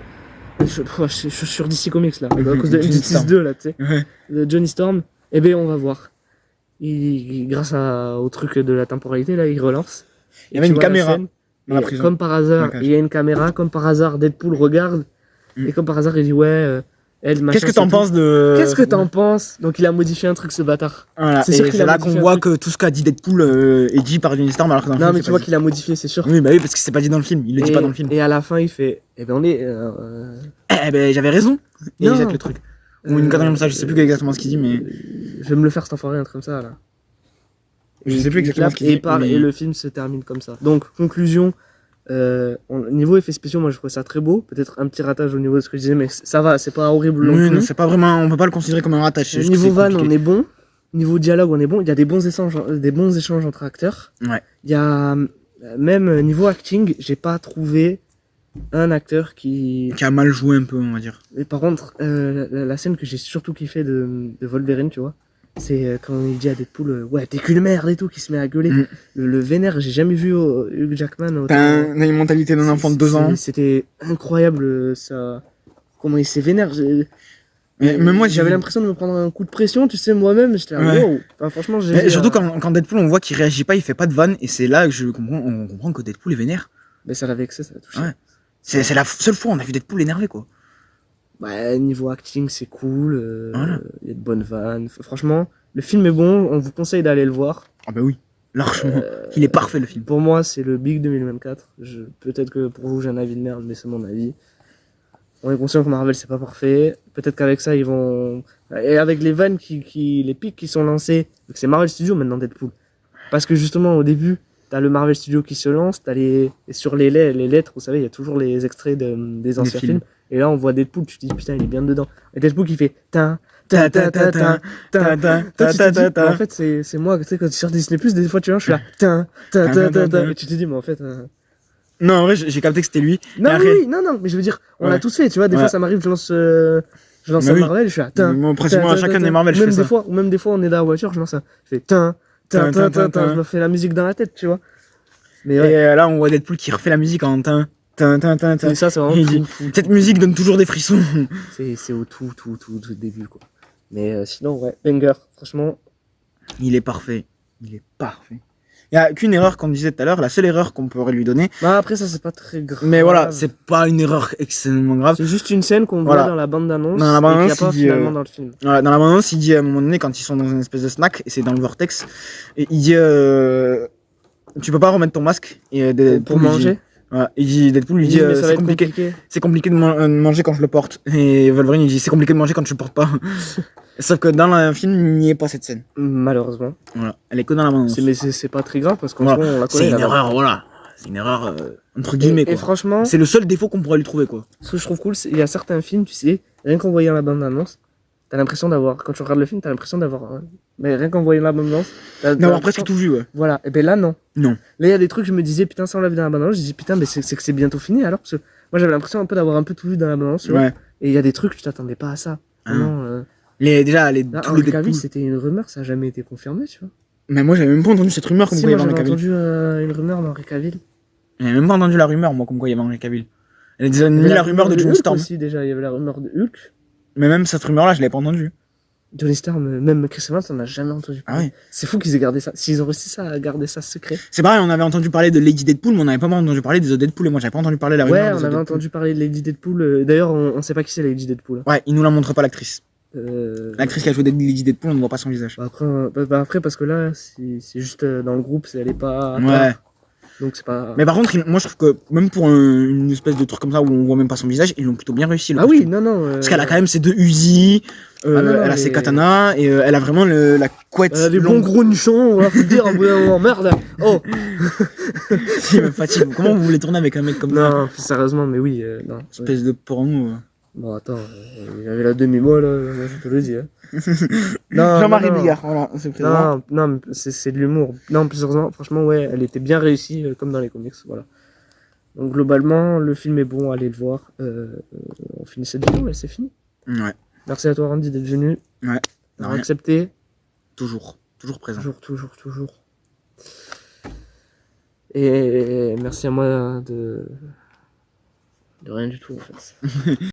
S1: Je suis sur DC Comics là, à
S2: Mhm,
S1: cause de
S2: Johnny
S1: Injustice
S2: Storm.
S1: 2 là, tu sais.
S2: Ouais.
S1: De Johnny Storm. Eh bien on va voir. Grâce au truc de la temporalité là, il relance.
S2: Il y avait
S1: Et tu
S2: une
S1: vois la
S2: caméra
S1: scène,
S2: dans la
S1: et
S2: prison.
S1: comme par hasard,
S2: Dans la cage.
S1: il y a une caméra, comme par hasard, Deadpool regarde,
S2: Mm.
S1: et comme par hasard, il dit ouais, elle, machin.
S2: Qu'est-ce que t'en
S1: c'est
S2: penses
S1: tout.
S2: de.
S1: Qu'est-ce que t'en penses? Donc il a modifié un truc, ce bâtard.
S2: Voilà.
S1: C'est
S2: Et
S1: sûr qu'il
S2: c'est
S1: a
S2: là
S1: modifié
S2: qu'on
S1: un
S2: voit
S1: truc.
S2: que tout ce qu'a dit Deadpool est dit par Johnny Storm alors que dans le
S1: Non,
S2: film.
S1: mais
S2: c'est
S1: tu
S2: pas
S1: vois
S2: dit.
S1: qu'il a modifié, c'est sûr.
S2: Oui, bah oui, parce que c'est pas dit dans le film. Il le dit pas dans le film.
S1: Et à la fin, il fait eh ben on est.
S2: Eh ben j'avais raison. Et
S1: Non.
S2: il jette le truc. Ou une connerie comme ça, je sais plus exactement ce qu'il dit, mais.
S1: Je vais me le faire cet enfoiré, un truc comme ça là.
S2: Je sais plus
S1: Il
S2: exactement
S1: claque
S2: ce qu'il dit. mais-
S1: et le film se termine comme ça. Donc, conclusion. Niveau effets spéciaux, moi je trouve ça très beau. Peut-être un petit ratage au niveau de ce que je disais, mais ça va, c'est pas horrible non
S2: Oui,
S1: plus.
S2: non, c'est pas vraiment. On peut pas le considérer comme un ratage. c'est juste que
S1: Niveau
S2: c'est
S1: van, on
S2: compliqué.
S1: est bon. Niveau dialogue, on est bon. Il y a des bons échanges entre acteurs.
S2: Ouais.
S1: Il y a même niveau acting, j'ai pas trouvé un acteur qui.
S2: Qui a mal joué un peu, on va dire.
S1: Mais par contre, la scène que j'ai surtout kiffé de Wolverine, tu vois, c'est quand il dit à Deadpool, ouais, t'es qu'une merde et tout, qui se met à gueuler.
S2: Mm.
S1: Le vénère, j'ai jamais vu Hugh Jackman. autant-
S2: T'as une mentalité d'un enfant de 2 ans.
S1: C'était incroyable, ça. Comment il s'est vénère.
S2: Mais moi,
S1: j'avais l'impression de me prendre un coup de pression, tu sais, moi-même. J'étais là,
S2: Ouais.
S1: wow. Enfin, franchement, j'ai.
S2: Mais surtout quand Deadpool, on voit qu'il réagit pas, il fait pas de vanne, et c'est là que on comprend que Deadpool est vénère.
S1: Mais ça l'a vexé, ça l'a touché.
S2: Ouais. C'est la seule fois où on a vu Deadpool énervé, quoi.
S1: Ouais, niveau acting, c'est cool.
S2: Voilà.
S1: Il y a de bonnes vannes. Franchement, le film est bon. On vous conseille d'aller le voir.
S2: Ah bah oui, largement. Il est parfait, le film.
S1: Pour moi, c'est le Big 2024. Peut-être que pour vous, j'ai un avis de merde, mais c'est mon avis. On est conscient que Marvel, c'est pas parfait. Peut-être qu'avec ça, ils vont. Et avec les vannes, les pics qui sont lancés, vu que c'est Marvel Studios maintenant, Deadpool. Parce que justement, au début, t'as le Marvel Studio qui se lance, t'as et sur les lettres, vous savez, il y a toujours les extraits des anciens
S2: films.
S1: films. Et là, on voit Deadpool, tu te dis, putain, il est bien dedans. Et Deadpool qui fait tin, tin, tin, tin, tin, tin. Toi, tu te dis, mais en fait, c'est moi, tu sais, quand tu sur Disney+, des fois, tu vois, je suis là, tin, tin, tin, tin, tin. Et tu te dis, mais en fait.
S2: Non, en vrai, j'ai capté que c'était lui.
S1: Non,
S2: Mais après-
S1: oui, non, mais je veux dire, on l'a
S2: Ouais.
S1: tous fait, tu vois, des
S2: Ouais.
S1: fois, ça m'arrive, je lance
S2: Mais
S1: un
S2: oui.
S1: Marvel, je suis là, tin.
S2: Moi, principalement,
S1: tin,
S2: à chacun
S1: tin,
S2: des
S1: tin.
S2: Marvel, je
S1: Même
S2: fais
S1: des
S2: ça.
S1: fois, ou même des fois, on est dans la voiture, je lance un, je fais tin, tin, tin, tin, tin, je me fais la musique dans la tête, tu vois. Mais
S2: Et
S1: ouais,
S2: là, on voit Deadpool qui refait la musique en tin.
S1: mais ça, c'est vraiment
S2: Il dit,
S1: tout.
S2: Cette musique donne toujours des frissons.
S1: C'est au tout début, quoi. Mais sinon, ouais, banger, franchement.
S2: Il est parfait. Il est parfait. Il n'y a qu'une erreur qu'on disait tout à l'heure, la seule erreur qu'on pourrait lui donner.
S1: Bah, après, ça, c'est pas très grave.
S2: Mais voilà, c'est pas une erreur extrêmement grave.
S1: C'est juste une scène qu'on
S2: Voilà.
S1: voit dans la bande-annonce.
S2: Dans la
S1: et
S2: bande-annonce,
S1: qu'il n'y a pas
S2: il dit,
S1: finalement dans le film.
S2: Voilà, dans la bande-annonce, il dit à un moment donné, quand ils sont dans une espèce de snack, et c'est dans le vortex, et il dit tu peux pas remettre ton masque. Et Deadpool
S1: Pour
S2: lui dit-
S1: manger.
S2: voilà, il dit, Deadpool lui
S1: Il
S2: dit,
S1: dit, mais ça va
S2: c'est
S1: être
S2: compliqué. C'est compliqué de manger quand je le porte. Et Wolverine il dit c'est compliqué de manger quand je le porte pas. Sauf que dans le film, il n'y est pas cette scène.
S1: Malheureusement.
S2: Voilà, elle est que dans la bande.
S1: Mais c'est pas très grave parce qu'en
S2: Voilà.
S1: soi, on la
S2: C'est
S1: connaît.
S2: une
S1: la vanne.
S2: erreur, voilà. c'est une erreur entre guillemets
S1: Et
S2: quoi.
S1: franchement,
S2: C'est le seul défaut qu'on pourrait lui trouver quoi.
S1: ce que je trouve cool, c'est il y a certains films, tu sais, rien qu'en voyant la bande-annonce, t'as l'impression d'avoir, quand tu regardes le film, t'as l'impression d'avoir, mais rien qu'en voyant la bande-annonce, t'as
S2: D'avoir
S1: l'impression-
S2: presque tout vu, ouais.
S1: Voilà, et ben là non.
S2: Non.
S1: Là il y a des trucs, je me disais, putain, ça on l'a vu dans la bande-annonce, je dis, putain, mais c'est que c'est bientôt fini alors, parce que moi j'avais l'impression un peu d'avoir un peu tout vu dans la bande-annonce, tu vois.
S2: Ouais.
S1: Et il y a des trucs, tu t'attendais pas à ça.
S2: Ah.
S1: Vraiment,
S2: Déjà,
S1: là,
S2: tous les
S1: Henry
S2: Deadpool.
S1: Cavill, c'était une rumeur, ça a jamais été confirmé, tu vois.
S2: Mais moi, j'avais même pas entendu cette rumeur comme
S1: Si,
S2: quoi il y
S1: moi
S2: avait
S1: j'avais
S2: Henry Cavill.
S1: entendu une rumeur d'Henry Cavill.
S2: J'avais même pas entendu la rumeur, moi, comme quoi il y avait Henry Cavill. Elle a déjà
S1: Il y
S2: ni
S1: avait
S2: la rumeur de Johnny
S1: Hulk
S2: Storm.
S1: aussi, déjà, il y avait la rumeur de Hulk.
S2: Mais même cette rumeur-là, je l'avais pas entendue.
S1: Johnny Storm, même Chris Evans, on n'a jamais entendu
S2: Ah
S1: parler.
S2: ouais.
S1: C'est fou qu'ils aient gardé ça. S'ils ont réussi ça à garder ça secret.
S2: C'est pareil, on avait entendu parler de Lady Deadpool, mais on n'avait pas entendu parler des autres Deadpool. Et moi, j'avais pas entendu parler de la rumeur
S1: Ouais,
S2: des
S1: on
S2: autres
S1: avait
S2: Deadpool.
S1: entendu parler de Lady Deadpool. D'ailleurs, on sait pas qui c'est Lady Deadpool.
S2: Ouais, il nous la montre pas l'actrice.
S1: Euh,
S2: L'actrice qui a joué Lady Deadpool, on ne voit pas son visage.
S1: après, parce que là, c'est juste dans le groupe, elle est pas.
S2: Ouais.
S1: Donc c'est pas.
S2: Mais par contre, moi, je trouve que même pour une espèce de truc comme ça où on voit même pas son visage, ils l'ont plutôt bien réussi. Le
S1: Ah oui,
S2: costume.
S1: non, non.
S2: Parce qu'elle a quand même ses 2 Uzi,
S1: Ah non,
S2: elle a
S1: mais-
S2: ses katanas, et elle a vraiment la couette.
S1: Elle a des bons
S2: longue.
S1: gros nichons, on va vous dire, au bout d'un moment, merde. Oh.
S2: Il me fatigue. Comment vous voulez tourner avec un mec comme ça?
S1: Non, sérieusement, mais oui, non.
S2: Espèce de porno.
S1: Bon, attends, il avait la demi-molle, moi, je te le dis. Hein. Non,
S2: Jean-Marie
S1: non, non.
S2: Bigard, voilà, c'est présent.
S1: Non, mais c'est de l'humour. Non, plus sérieusement, franchement, ouais, elle était bien réussie, comme dans les comics, voilà. Donc, globalement, le film est bon, allez le voir. On finit cette vidéo, et c'est fini.
S2: Ouais,
S1: Merci à toi, Randy, d'être venu.
S2: Ouais,
S1: D'avoir
S2: rien.
S1: accepté.
S2: toujours présent.
S1: Toujours. Et merci à moi de rien du tout, en fait.